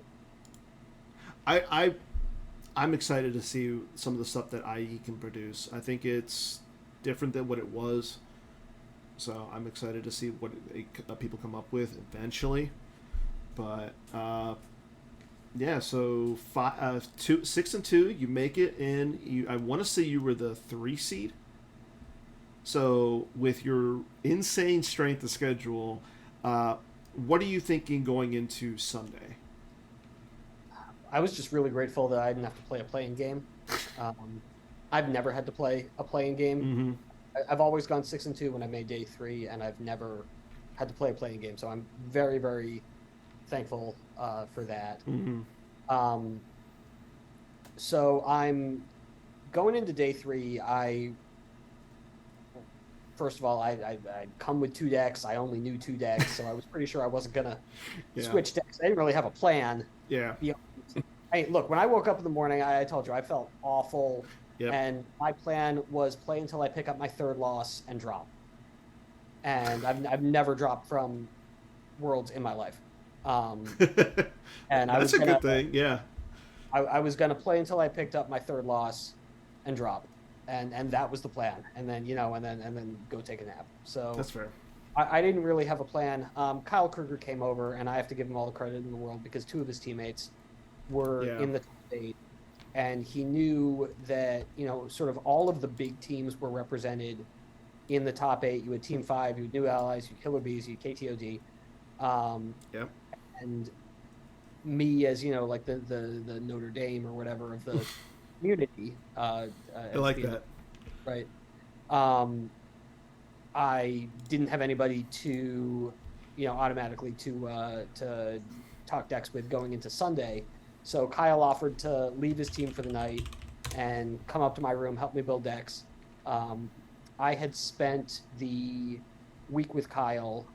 I'm excited to see some of the stuff that IE can produce. I think it's different than what it was, so I'm excited to see what people come up with eventually. But yeah, so 6-2, you make it in. I want to say you were the 3 seed. So with your insane strength of schedule, what are you thinking going into Sunday? I was just really grateful that I didn't have to play a playing game. I've never had to play a playing game. I've always gone 6-2 when I made day 3, and I've never had to play a playing game. So I'm very, very thankful for that. So I'm going into day 3. First of all, I'd come with 2 decks. I only knew 2 decks, so I was pretty sure I wasn't gonna switch decks. I didn't really have a plan. Yeah. Hey, look, when I woke up in the morning, I told you I felt awful, Yep. and my plan was play until I pick up my 3rd loss and drop. And I've never dropped from Worlds in my life. And that's a good thing. Yeah. I was gonna play until I picked up my 3rd loss and drop. And that was the plan, and then and then go take a nap. So That's fair. I didn't really have a plan. Kyle Kruger came over, and I have to give him all the credit in the world because 2 of his teammates were in the top 8, and he knew that sort of all of the big teams were represented in the top 8. You had Team 5, you had New Allies, you had Killer Bees, you had KTOD, and me as like the Notre Dame or whatever of the community. I like that. Right. I didn't have anybody to, automatically to talk decks with going into Sunday. So Kyle offered to leave his team for the night and come up to my room, help me build decks. I had spent the week with Kyle.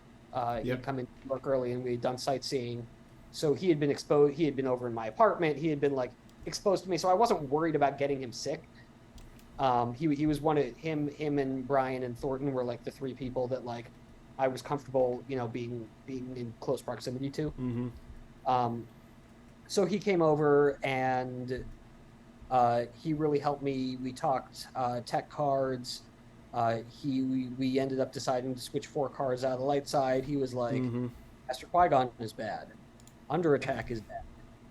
He'd come in to work early, and we had done sightseeing. So he had been exposed. He had been over in my apartment. He had been exposed to me, so I wasn't worried about getting him sick. He was one of him and Brian and Thornton were the 3 people that I was comfortable being in close proximity to. So he came over, and he really helped me. We talked tech cards. We ended up deciding to switch 4 cards out of the light side. He was like, Master Qui-Gon is bad, Under Attack is bad,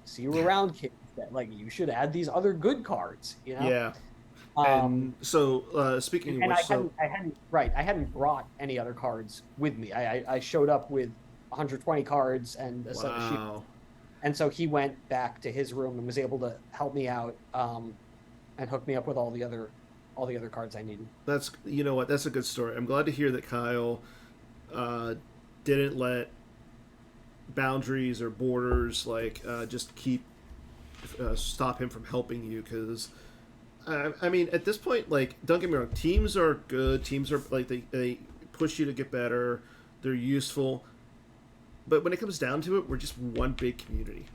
See You Around Kid is bad. You should add these other good cards, Yeah. And so speaking of which, I hadn't brought any other cards with me. I showed up with 120 cards and a set of shields. And so he went back to his room and was able to help me out and hook me up with all the other cards I needed. That's that's a good story. I'm glad to hear that Kyle didn't let boundaries or borders just keep stop him from helping you, because I mean, at this point, like, don't get me wrong, teams are good, teams are like they push you to get better, they're useful, but when it comes down to it, we're just one big community,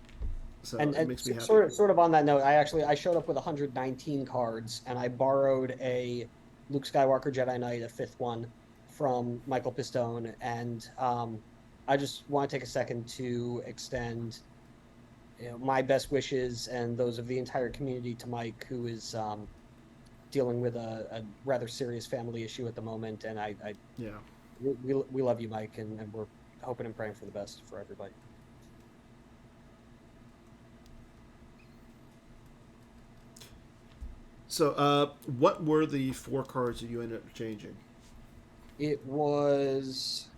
so it makes me happy. Sort of on that note, I showed up with 119 cards, and I borrowed a Luke Skywalker Jedi Knight, a 5th one, from Michael Pistone, and I just want to take a second to extend my best wishes and those of the entire community to Mike, who is dealing with a rather serious family issue at the moment. And we love you, Mike, and we're hoping and praying for the best for everybody. So, what were the 4 cards that you ended up changing? It was...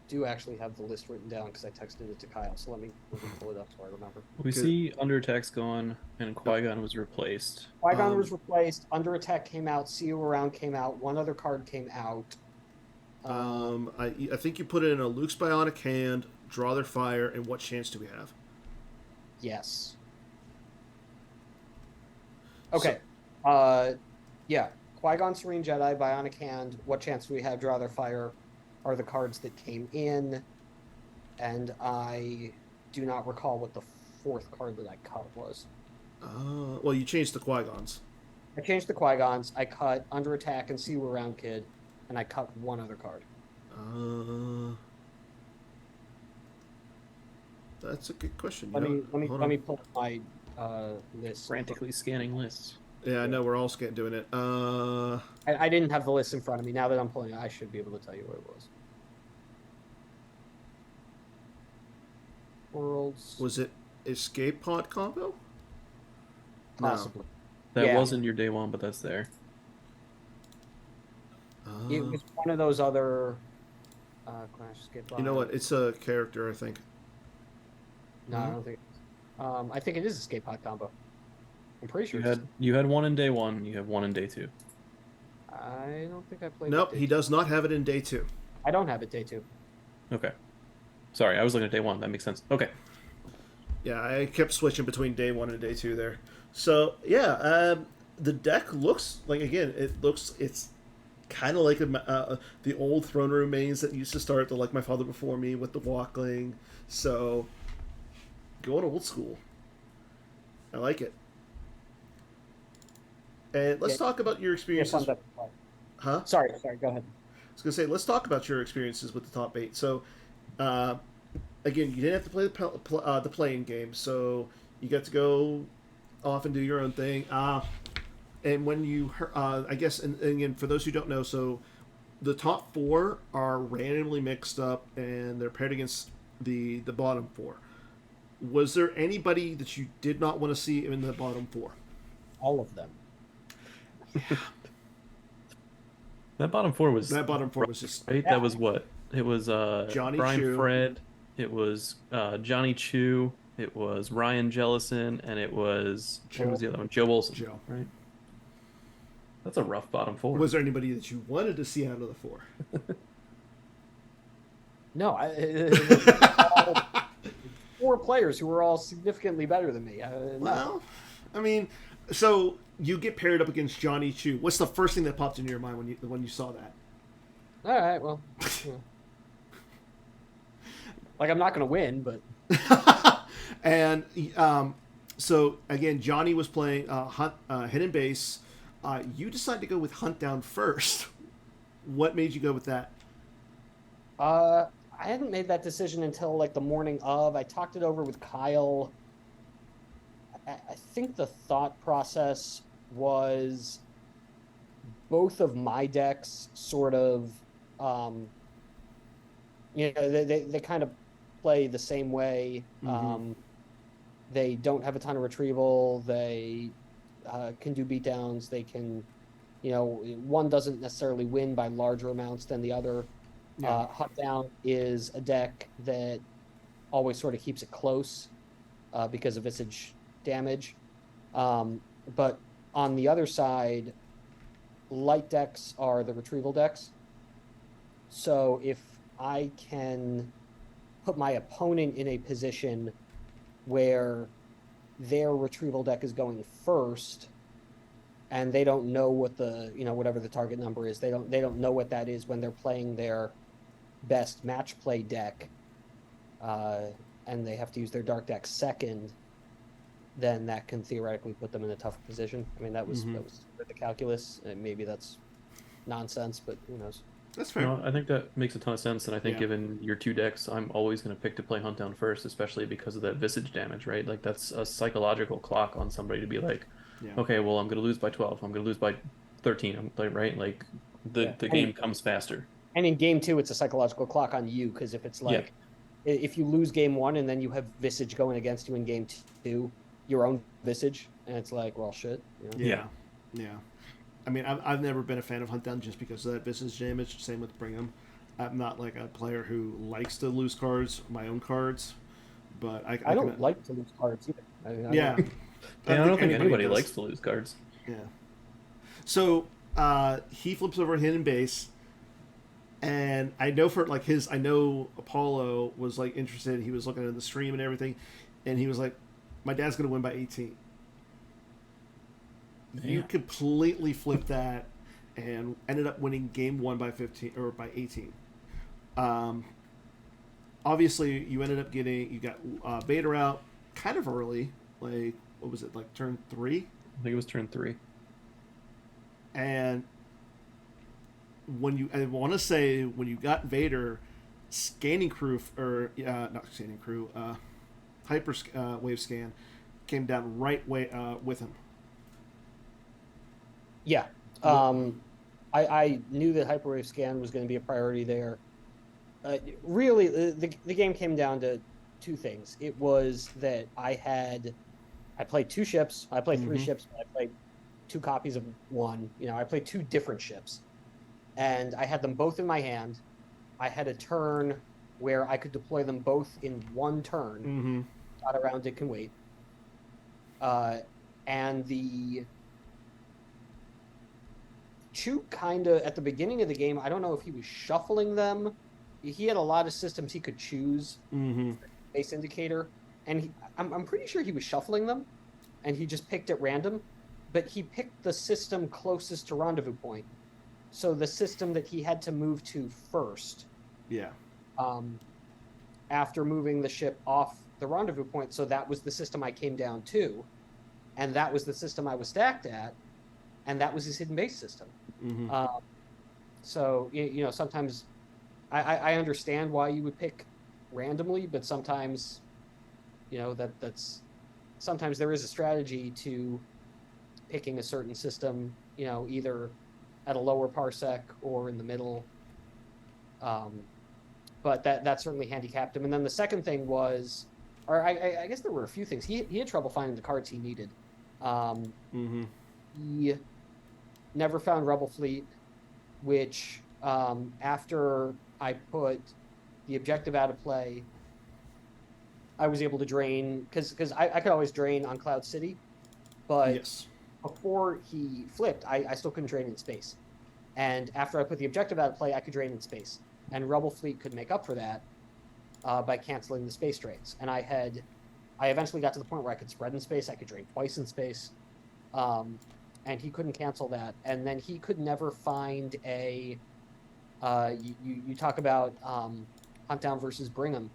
do actually have the list written down because I texted it to Kyle, so let me pull it up so I remember. We see Under Attack's gone, and Qui-Gon was replaced. Qui-Gon was replaced, Under Attack came out, See You Around came out, one other card came out. I think you put it in a Luke's Bionic Hand, Draw Their Fire, and What Chance Do We Have? Yes. Okay. So, yeah. Qui-Gon Serene Jedi, Bionic Hand, What Chance Do We Have, Draw Their Fire are the cards that came in, and I do not recall what the 4th card that I cut was. Well, you changed the Qui-Gons. I changed the Qui-Gons, I cut Under Attack and See You Around Kid, and I cut one other card. That's a good question. Let me pull up my list. Frantically scanning lists. Yeah, I know, we're all doing it. I didn't have the list in front of me. Now that I'm pulling it, I should be able to tell you what it was. Worlds. Was it Escape Pod combo? Possibly. No. That wasn't your day one, but that's there. It was one of those other Clash Escape Pod. You know what? It's a character, I think. No, I don't think I think it is Escape Pod combo. I'm pretty sure you had one in day 1, you have one in day 2. I don't think I played. Nope, he does not have it in day 2. I don't have it day 2. Okay. Sorry, I was looking at day 1. That makes sense. Okay. Yeah, I kept switching between day 1 and day 2 there. So, yeah, the deck looks like, again, it's kind of like the old throne room mains that used to start the Like My Father Before Me with the Walkling. So, going old school. I like it. And let's talk about your experiences. Huh? Sorry, go ahead. I was going to say, let's talk about your experiences with the top 8. So, again, you didn't have to play the playing game, so you got to go off and do your own thing. And when you, I guess, and again, for those who don't know, so the top 4 are randomly mixed up, and they're paired against the bottom 4. Was there anybody that you did not want to see in the bottom 4? All of them. That bottom 4 was just right. Yeah. That was what it was. Johnny Brian Chu. Fred. It was Johnny Chu. It was Ryan Jellison, and it was what was the other one? Joe Wilson. Joe. Right. That's a rough bottom 4. Was there anybody that you wanted to see out of the 4? No, 4 players who were all significantly better than me. Well, I mean, so you get paired up against Johnny Chu. What's the first thing that popped into your mind when you saw that? All right, well, like, I'm not going to win, but and so again, Johnny was playing Hidden Base. You decided to go with Hunt Down first. What made you go with that? I hadn't made that decision until like the morning of. I talked it over with Kyle. I think the thought process was both of my decks sort of, they kind of play the same way. Mm-hmm. They don't have a ton of retrieval. They can do beatdowns. They can, one doesn't necessarily win by larger amounts than the other. Yeah. Hunt Down is a deck that always sort of keeps it close because of visage damage. But on the other side, light decks are the retrieval decks. So if I can put my opponent in a position where their retrieval deck is going first, and they don't know what the, whatever the target number is, they don't know what that is when they're playing their best match play deck, and they have to use their dark deck second, then that can theoretically put them in a tougher position. I mean, that was the calculus, and maybe that's nonsense, but who knows? That's fair. No, I think that makes a ton of sense, and I think given your 2 decks, I'm always going to pick to play Hunt Down first, especially because of that visage damage, right? Like, that's a psychological clock on somebody to be like, okay, well, I'm going to lose by 12, I'm going to lose by 13, right? Like, the game comes faster. And in game 2, it's a psychological clock on you, because if it's like, if you lose game 1 and then you have visage going against you in game 2, your own visage, and it's like, well, shit. Yeah. I mean, I've never been a fan of Hunt Down just because of that visage damage. Same with Brigham. I'm not like a player who likes to lose cards, my own cards, but I don't like to lose cards either. I don't think anybody likes to lose cards. Yeah. So he flips over hidden base, and I know I know Apollo was like interested. He was looking at the stream and everything, and he was like, "My dad's gonna win by 18." You completely flipped that and ended up winning game 1 by 15 or by 18. Obviously, you ended up you got Vader out kind of early. Like, what was it, like turn 3? I think it was turn 3. And I want to say when you got Vader, scanning crew, or not scanning crew, hyper wave scan came down right way with him. Yeah. I knew that hyperwave scan was going to be a priority there. Really, the game came down to 2 things. It was that I played 2 ships. I played 3 ships, but I played 2 copies of 1. I played 2 different ships. And I had them both in my hand. I had a turn where I could deploy them both in 1 turn. Not around it can wait. And the Chu kind of, at the beginning of the game, I don't know if he was shuffling them. He had a lot of systems he could choose. Base indicator. And I'm pretty sure he was shuffling them, and he just picked at random. But he picked the system closest to rendezvous point. So the system that he had to move to first. Yeah. After moving the ship off the rendezvous point. So that was the system I came down to. And that was the system I was stacked at. And that was his hidden base system. So, sometimes I understand why you would pick randomly, but sometimes, that's sometimes there is a strategy to picking a certain system, either at a lower parsec or in the middle. But that certainly handicapped him. And then the second thing was, or I guess there were a few things. He had trouble finding the cards he needed. He never found Rebel Fleet, which after I put the objective out of play, I was able to drain, because I could always drain on Cloud City, but before he flipped, I still couldn't drain in space. And after I put the objective out of play, I could drain in space. And Rebel Fleet could make up for that by canceling the space drains. And I eventually got to the point where I could spread in space, I could drain twice in space. And he couldn't cancel that. And then he could never find a... you talk about Hunt Down versus Brigham.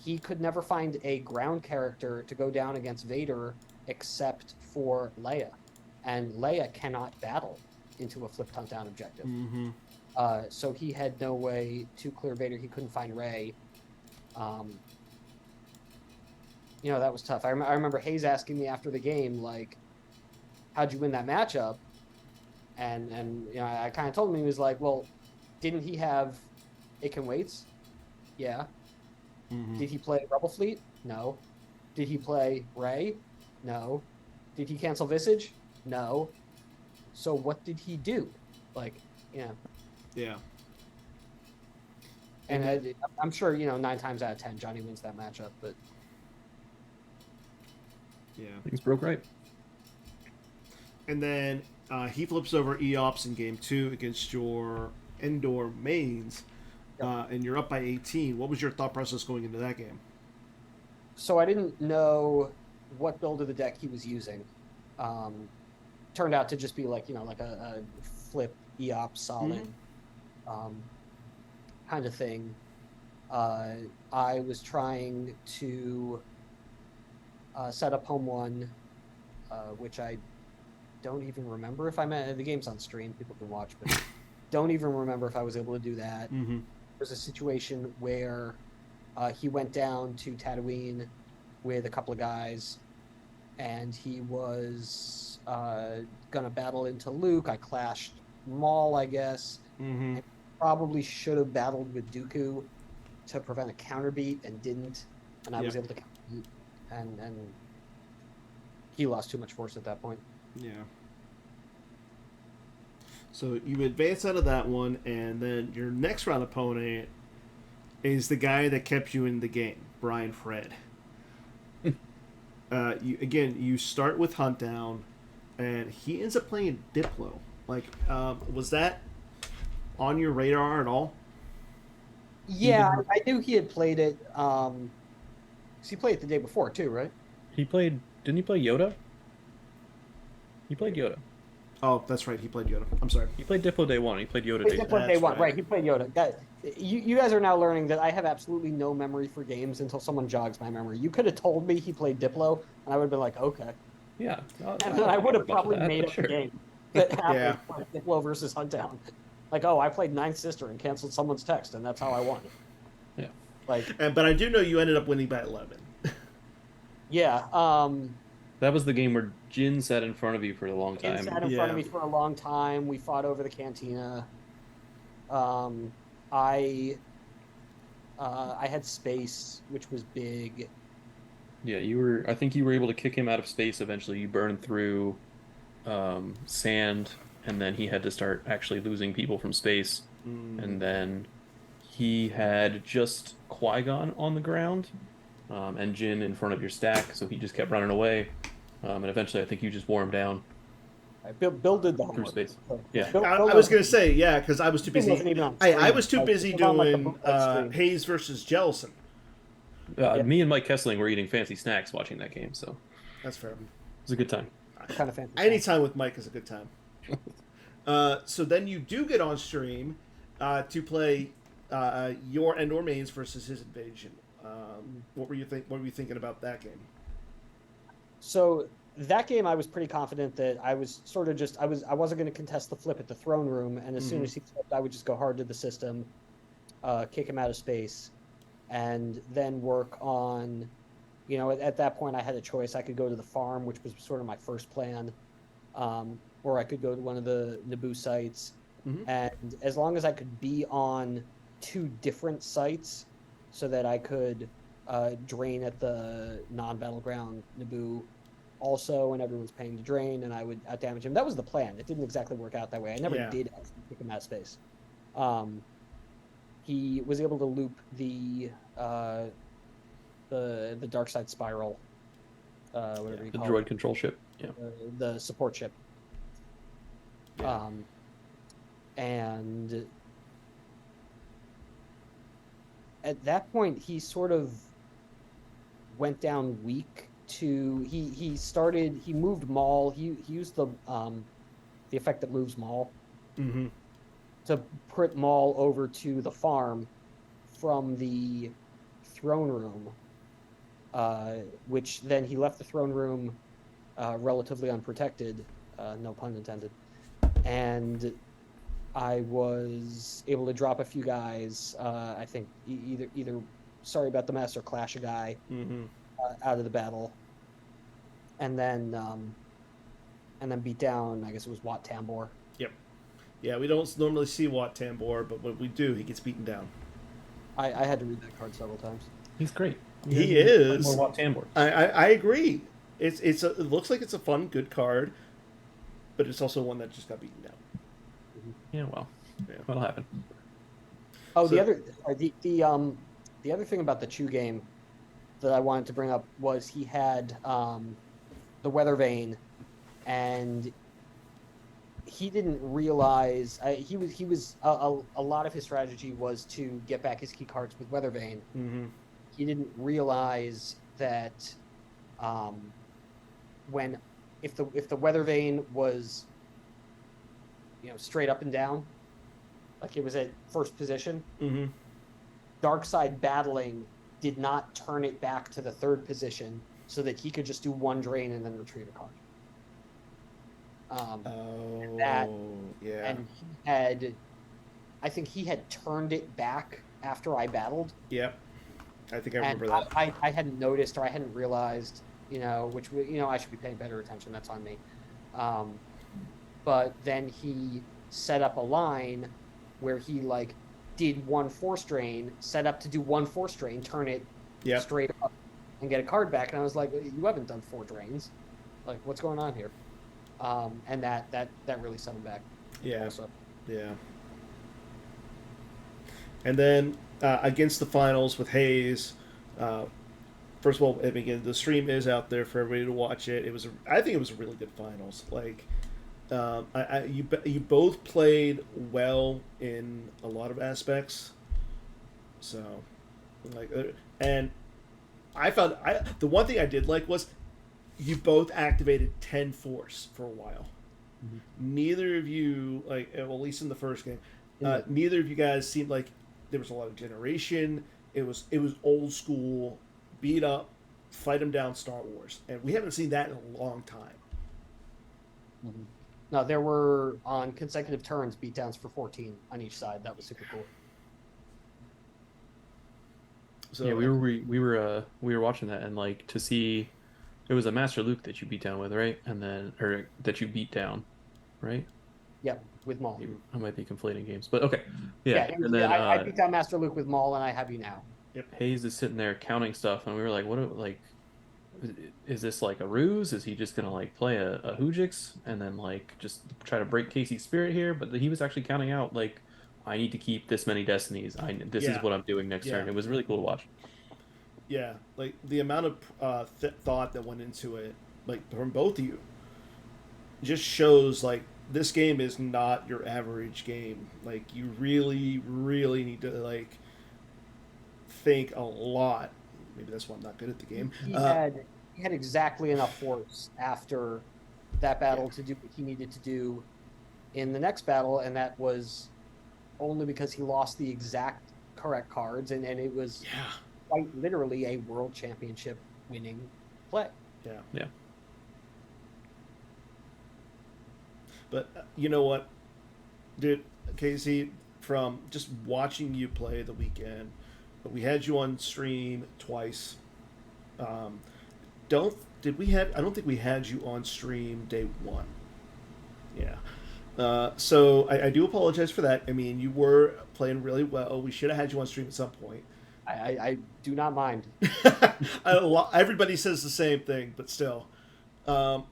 He could never find a ground character to go down against Vader except for Leia. And Leia cannot battle into a flipped Hunt Down objective. So he had no way to clear Vader. He couldn't find Rey. That was tough. I remember Hayes asking me after the game, like, how'd you win that matchup? And I kind of told him, he was like, well, didn't he have Aiken Waits? Yeah. Did he play Rebel Fleet? No. Did he play Rey? No. Did he cancel Visage? No. So what did he do? Like, Yeah. And I'm sure, 9 times out of 10, Johnny wins that matchup, but... Yeah. Things broke right. And then he flips over EOPS in game 2 against your Endor mains. and you're up by 18. What was your thought process going into that game? So I didn't know what build of the deck he was using. Turned out to just be like a flip EOP solid kind of thing. I was trying to set up home one, which I don't even remember if the game's on stream. People can watch, but don't even remember if I was able to do that. Mm-hmm. There's a situation where he went down to Tatooine with a couple of guys, and he was gonna battle into Luke. I clashed Maul, I guess. Mm-hmm. And probably should have battled with Dooku to prevent a counterbeat and didn't, and I was able to counterbeat, and he lost too much force at that point. Yeah. So you advance out of that one, and then your next round opponent is the guy that kept you in the game, Brian Fred. You start with Hunt Down, and he ends up playing Diplo. Was that on your radar at all? Yeah, I knew he had played it. He played it the day before too, right? Didn't he play Yoda? He played Yoda. Oh, that's right. He played Yoda. I'm sorry. He played Diplo day one. He played Yoda day two. Diplo day one, right? He played Yoda. You guys are now learning that I have absolutely no memory for games until someone jogs my memory. You could have told me he played Diplo, and I would have been like, okay. Yeah. And then I would have probably made up the game that happened like Diplo versus Huntdown. Like, oh, I played Ninth Sister and canceled someone's text, and that's how I won. Yeah. But I do know you ended up winning by 11. Yeah. That was the game where Jin sat in front of you for a long time. Jin sat in front of me for a long time. We fought over the cantina. I had space, which was big. Yeah, I think you were able to kick him out of space eventually. You burned through sand, and then he had to start actually losing people from space. And then he had just Qui-Gon on the ground, and Jin in front of your stack, so he just kept running away. And eventually I think you just wore him down. Bill did the through homework. space. So, Yeah. I was going to say, because I was too busy. I was too busy doing stream. Hayes versus Jellison. Me and Mike Kessling were eating fancy snacks watching that game, so That's fair. it was a good time. Kind of fancy. Any time with Mike is a good time. So then you do get on stream to play your Endor mains versus his invasion. What were you thinking about that game? So that game, I was pretty confident that I was sort of I wasn't going to contest the flip at the throne room, and as soon as he flipped, I would just go hard to the system, kick him out of space, and then work on, at that point I had a choice. I could go to the farm, which was sort of my first plan, or I could go to one of the Naboo sites, and as long as I could be on 2 different sites so that I could drain at the non-battleground Naboo also, and everyone's paying to drain, and I would outdamage him. That was the plan. It didn't exactly work out that way. I never did actually kick him out of space. He was able to loop the dark side spiral, whatever you call the droid it. control ship. Yeah. The support ship. Yeah. And at that point, he sort of went down weak to he moved Maul. He used the effect that moves Maul to put Maul over to the farm from the throne room, which then he left the throne room relatively unprotected, no pun intended, and I was able to drop a few guys. I think either sorry about the mess or clash a guy out of the battle, and then beat down. I guess it was Wat Tambor. Yep. Yeah, we don't normally see Wat Tambor, but when we do, he gets beaten down. I had to read that card several times. He's great. He is. More Wat Tambor. I agree. It looks like it's a fun, good card, but it's also one that just got beaten down. Yeah, well, what'll happen? Oh, the other thing about the Chew game that I wanted to bring up was he had the Weather Vane, and he didn't realize he was a lot of his strategy was to get back his key cards with Weathervane. Mm-hmm. He didn't realize that when if the Weathervane was straight up and down, like it was at first position, Mm-hmm. Dark Side battling did not turn it back to the third position so that he could just do one drain and then retrieve a card. Yeah. And I think he had turned it back after I battled. Yep. I think I remember and that. I hadn't noticed or I hadn't realized, which I should be paying better attention. That's on me. But then he set up a line where he did 1 force drain, set up to do 1 force drain, turn it straight up, and get a card back. And I was like, you haven't done 4 drains. Like, what's going on here? And that really set him back. Yeah. Also. Yeah. And then against the finals with Hayes, first of all, again, the stream is out there for everybody to watch it. I think it was a really good finals. You both played well in a lot of aspects. So, and I found the one thing I did like was you both activated 10 force for a while. Mm-hmm. Neither of you, at least in the first game, neither of you guys seemed like there was a lot of generation. It was old school, beat up, fight them down Star Wars. And we haven't seen that in a long time. Mm-hmm. No, there were on consecutive turns beatdowns for 14 on each side. That was super cool. So yeah, we were watching that, and to see, it was a Master Luke that you beat down with, right? And then that you beat down, right? Yep, with Maul. I might be conflating games, but okay. Yeah, and then I beat down Master Luke with Maul, and I have you now. Yep. Hayes is sitting there counting stuff, and we were like, "What? Is this a ruse? Is he just gonna play a Hoojix and then just try to break Casey's spirit here?" But he was actually counting out I need to keep this many destinies. This is what I'm doing next turn. It was really cool to watch. Yeah, the amount of thought that went into it, from both of you, just shows this game is not your average game. You really, really need to think a lot. Maybe that's why I'm not good at the game. He had exactly enough force after that battle to do what he needed to do in the next battle, and that was only because he lost the exact correct cards, and it was quite literally a world championship winning play. Yeah. But you know what, dude, Casey, from just watching you play the weekend, we had you on stream twice. I don't think we had you on stream day 1. Yeah. So I do apologize for that. I mean, you were playing really well. We should have had you on stream at some point. I do not mind. Everybody says the same thing, but still. No,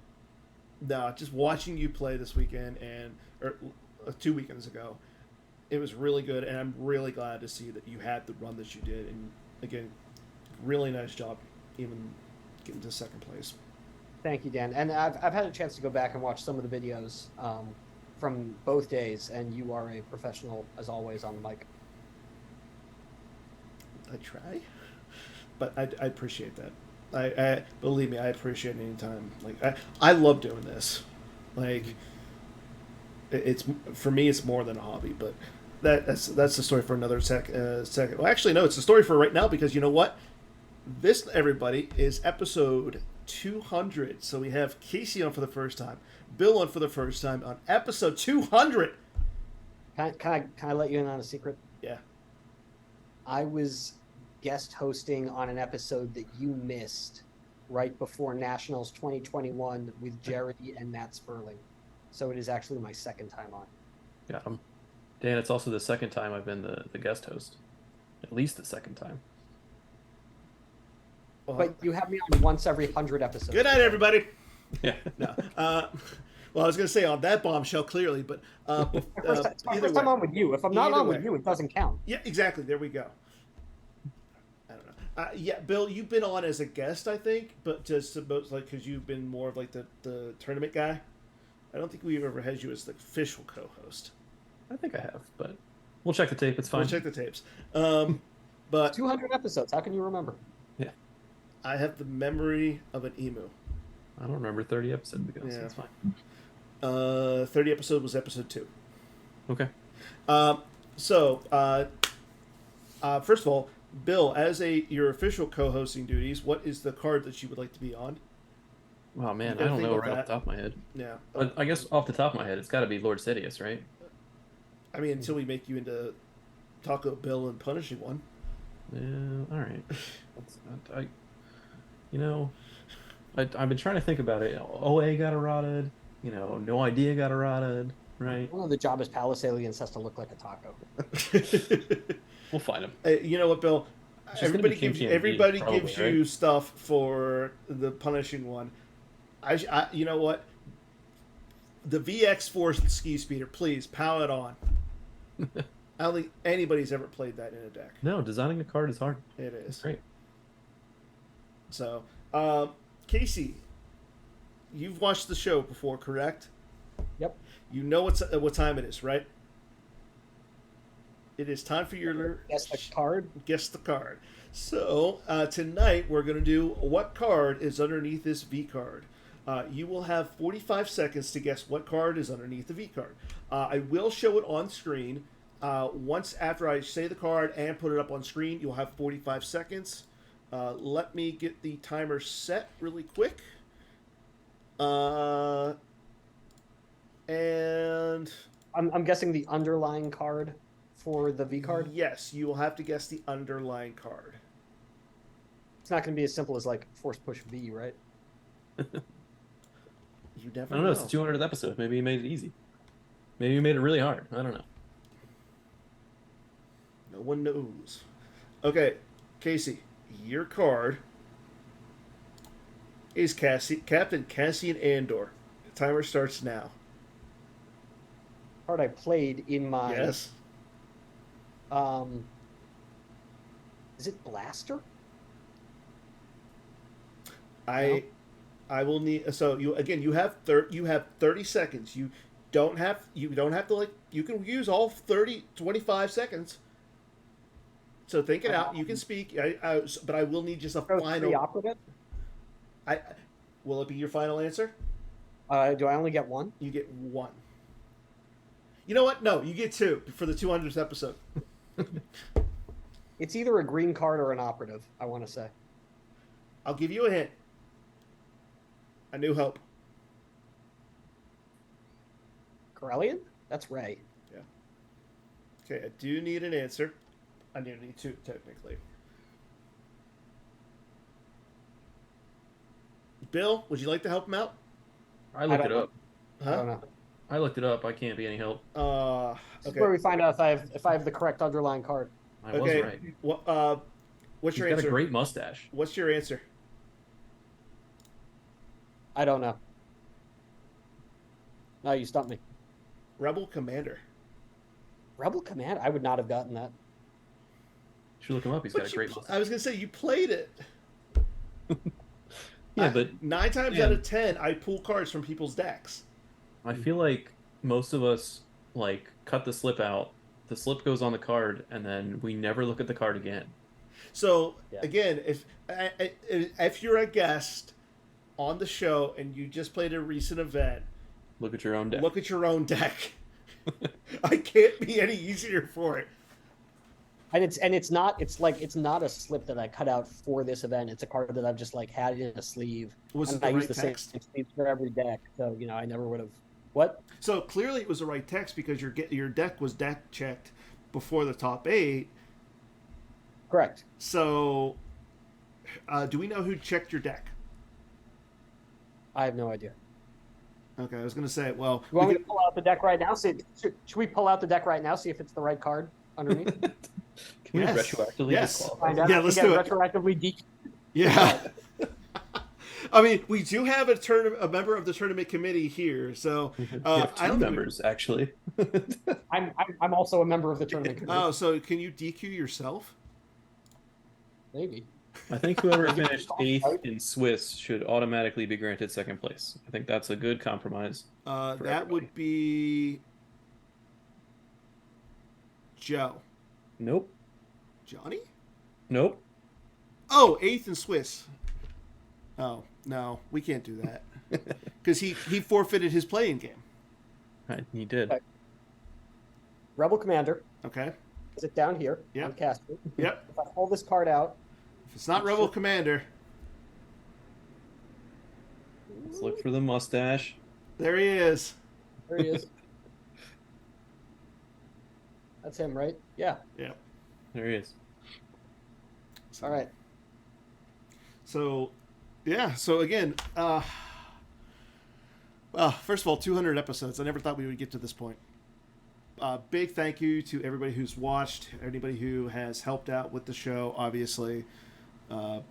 just watching you play this weekend or 2 weekends ago, it was really good, and I'm really glad to see that you had the run that you did. And again, really nice job, even getting to second place. Thank you, Dan. And I've had a chance to go back and watch some of the videos from both days, and you are a professional as always on the mic. I try, but I appreciate that. I believe me, I appreciate it anytime. I love doing this. It's for me, it's more than a hobby. But that's the story for another second. Well, actually, no, it's the story for right now, because you know what? This, everybody, is episode 200. So we have Casey on for the first time, Bill on for the first time on episode 200. Can I let you in on a secret? Yeah. I was guest hosting on an episode that you missed right before Nationals 2021 with Jerry and Matt Sperling. So it is actually my second time on. Got him. Dan, it's also the second time I've been the guest host. At least the second time. But you have me on once every 100 episodes. Good night, everybody. Yeah. No. Well, I was going to say on that bombshell, clearly, but it's my first time on with you. If I'm not on with you, it doesn't count. Yeah, exactly. There we go. I don't know. Yeah, Bill, you've been on as a guest, I think, but just because you've been more of the tournament guy. I don't think we've ever had you as the official co-host. I think I have, but we'll check the tape. It's fine. We'll check the tapes. But 200 episodes. How can you remember? Yeah. I have the memory of an emu. I don't remember 30 episodes ago, so it's fine. 30 episode was episode 2. Okay. First of all, Bill, as your official co-hosting duties, what is the card that you would like to be on? Oh man, I don't know right off the top of my head. Yeah. But I guess off the top of my head, it's got to be Lord Sidious, right? I mean, until we make you into Taco Bill and Punishing One. Yeah, all right. I've been trying to think about it. OA got eroded. No idea got eroded, right? One of the Jabba's palace aliens has to look like a taco. We'll find him. You know what, Bill? Everybody gives you stuff for the Punishing One. You know what? The VX Force Ski Speeder, please pow it on. I don't think anybody's ever played that in a deck. No, designing a card is hard. It is. It's great. So, Casey, you've watched the show before, correct? Yep. You know what time it is, right? It is time for your guess the card. Guess the card. So tonight we're going to do what card is underneath this V card. You will have 45 seconds to guess what card is underneath the V card. I will show it on screen. Once after I say the card and put it up on screen, you'll have 45 seconds. Let me get the timer set really quick. And I'm guessing the underlying card for the V card. Yes, you will have to guess the underlying card. It's not going to be as simple as like force push V, right? You never I don't know. It's the 200th episode. Maybe you made it easy. Maybe you made it really hard. I don't know. No one knows. Okay, Casey, your card is Captain Cassian Andor. The timer starts now. Card I played in my... Yes. Is it Blaster? I will need. So you have 30 seconds. You don't have to you can use all 25 seconds. So think it out. You can speak. But I will need just a final. Operative? Will it be your final answer? Do I only get one? You get one. You know what? No, you get two for the 200th episode. It's either a green card or an operative, I want to say. I'll give you a hint. A New Hope. Corellian? That's Ray. Yeah. Okay, I do need an answer. I need two, technically. Bill, would you like to help him out? I looked it up. Huh? I don't know. I looked it up. I can't be any help. Okay. This is where we find out if I have the correct underlying card. I was right. What's your He's got answer? a great mustache. What's your answer? I don't know. No, you stumped me. Rebel Commander. Rebel Command? I would not have gotten that. You should look him up. He's got a great mustache. I was going to say, you played it. Yeah, but 9 times out of 10, I pull cards from people's decks. I feel like most of us cut the slip out. The slip goes on the card, and then we never look at the card again. So again, if you're a guest on the show and you just played a recent event, look at your own deck. Look at your own deck. I can't be any easier for it. And it's not a slip that I cut out for this event. It's a card that I've just had in a sleeve. Was and it the I right use the text? same sleeve for every deck. So I never would have. What? So clearly it was the right text because your deck was deck checked before the top 8. Correct. So, do we know who checked your deck? I have no idea. Okay, I was going to say, well... You want me to pull out the deck right now? Should we pull out the deck right now, see if it's the right card underneath? Can we retroactively disqualify? Yeah, let's do it. Retroactively Yeah. I mean, we do have a member of the tournament committee here, so... I have 2 members, actually. I'm also a member of the tournament committee. Oh, so can you DQ yourself? Maybe. I think whoever finished 8th in Swiss should automatically be granted 2nd place. I think that's a good compromise. That everybody. would be Joe. Nope. Johnny? Nope. Oh, 8th in Swiss. Oh, no, we can't do that. Because he forfeited his playing game. He did. Okay. Rebel Commander. Okay. Is it down here? Yep. On Casper. Yep. If I pull this card out. If it's not Rebel Commander. Let's look for the mustache. There he is. There he is. That's him, right? Yeah. Yeah. There he is. All right. So, yeah. So again, first of all, 200 episodes. I never thought we would get to this point. Big thank you to everybody who's watched, anybody who has helped out with the show, obviously.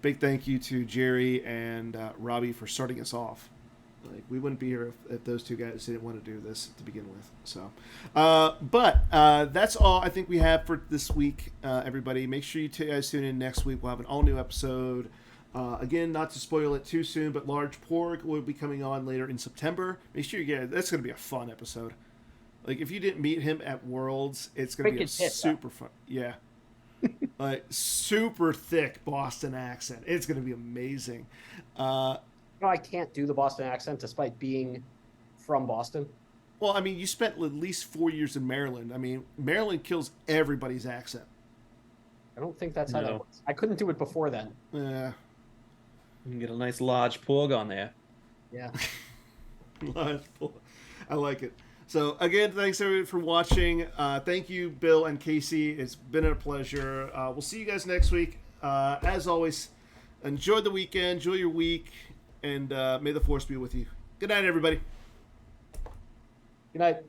Big thank you to Jerry and Robbie for starting us off. Like, we wouldn't be here if those two guys didn't want to do this to begin with. So, but that's all I think we have for this week, everybody. Make sure you guys tune in next week. We'll have an all-new episode. Again, not to spoil it too soon, but Large Porg will be coming on later in September. Make sure you get it. That's going to be a fun episode. Like, if you didn't meet him at Worlds, it's going to be super fun. Yeah. Like, super thick Boston accent. It's going to be amazing. No, I can't do the Boston accent despite being from Boston. Well, I mean, you spent at least 4 years in Maryland. I mean, Maryland kills everybody's accent. I don't think that's how that works. I couldn't do it before then. Yeah. You can get a nice large porg on there. Yeah. I like it. So, again, thanks everybody for watching. Thank you, Bill and Casey. It's been a pleasure. We'll see you guys next week. As always, enjoy the weekend, enjoy your week, and may the force be with you. Good night, everybody. Good night.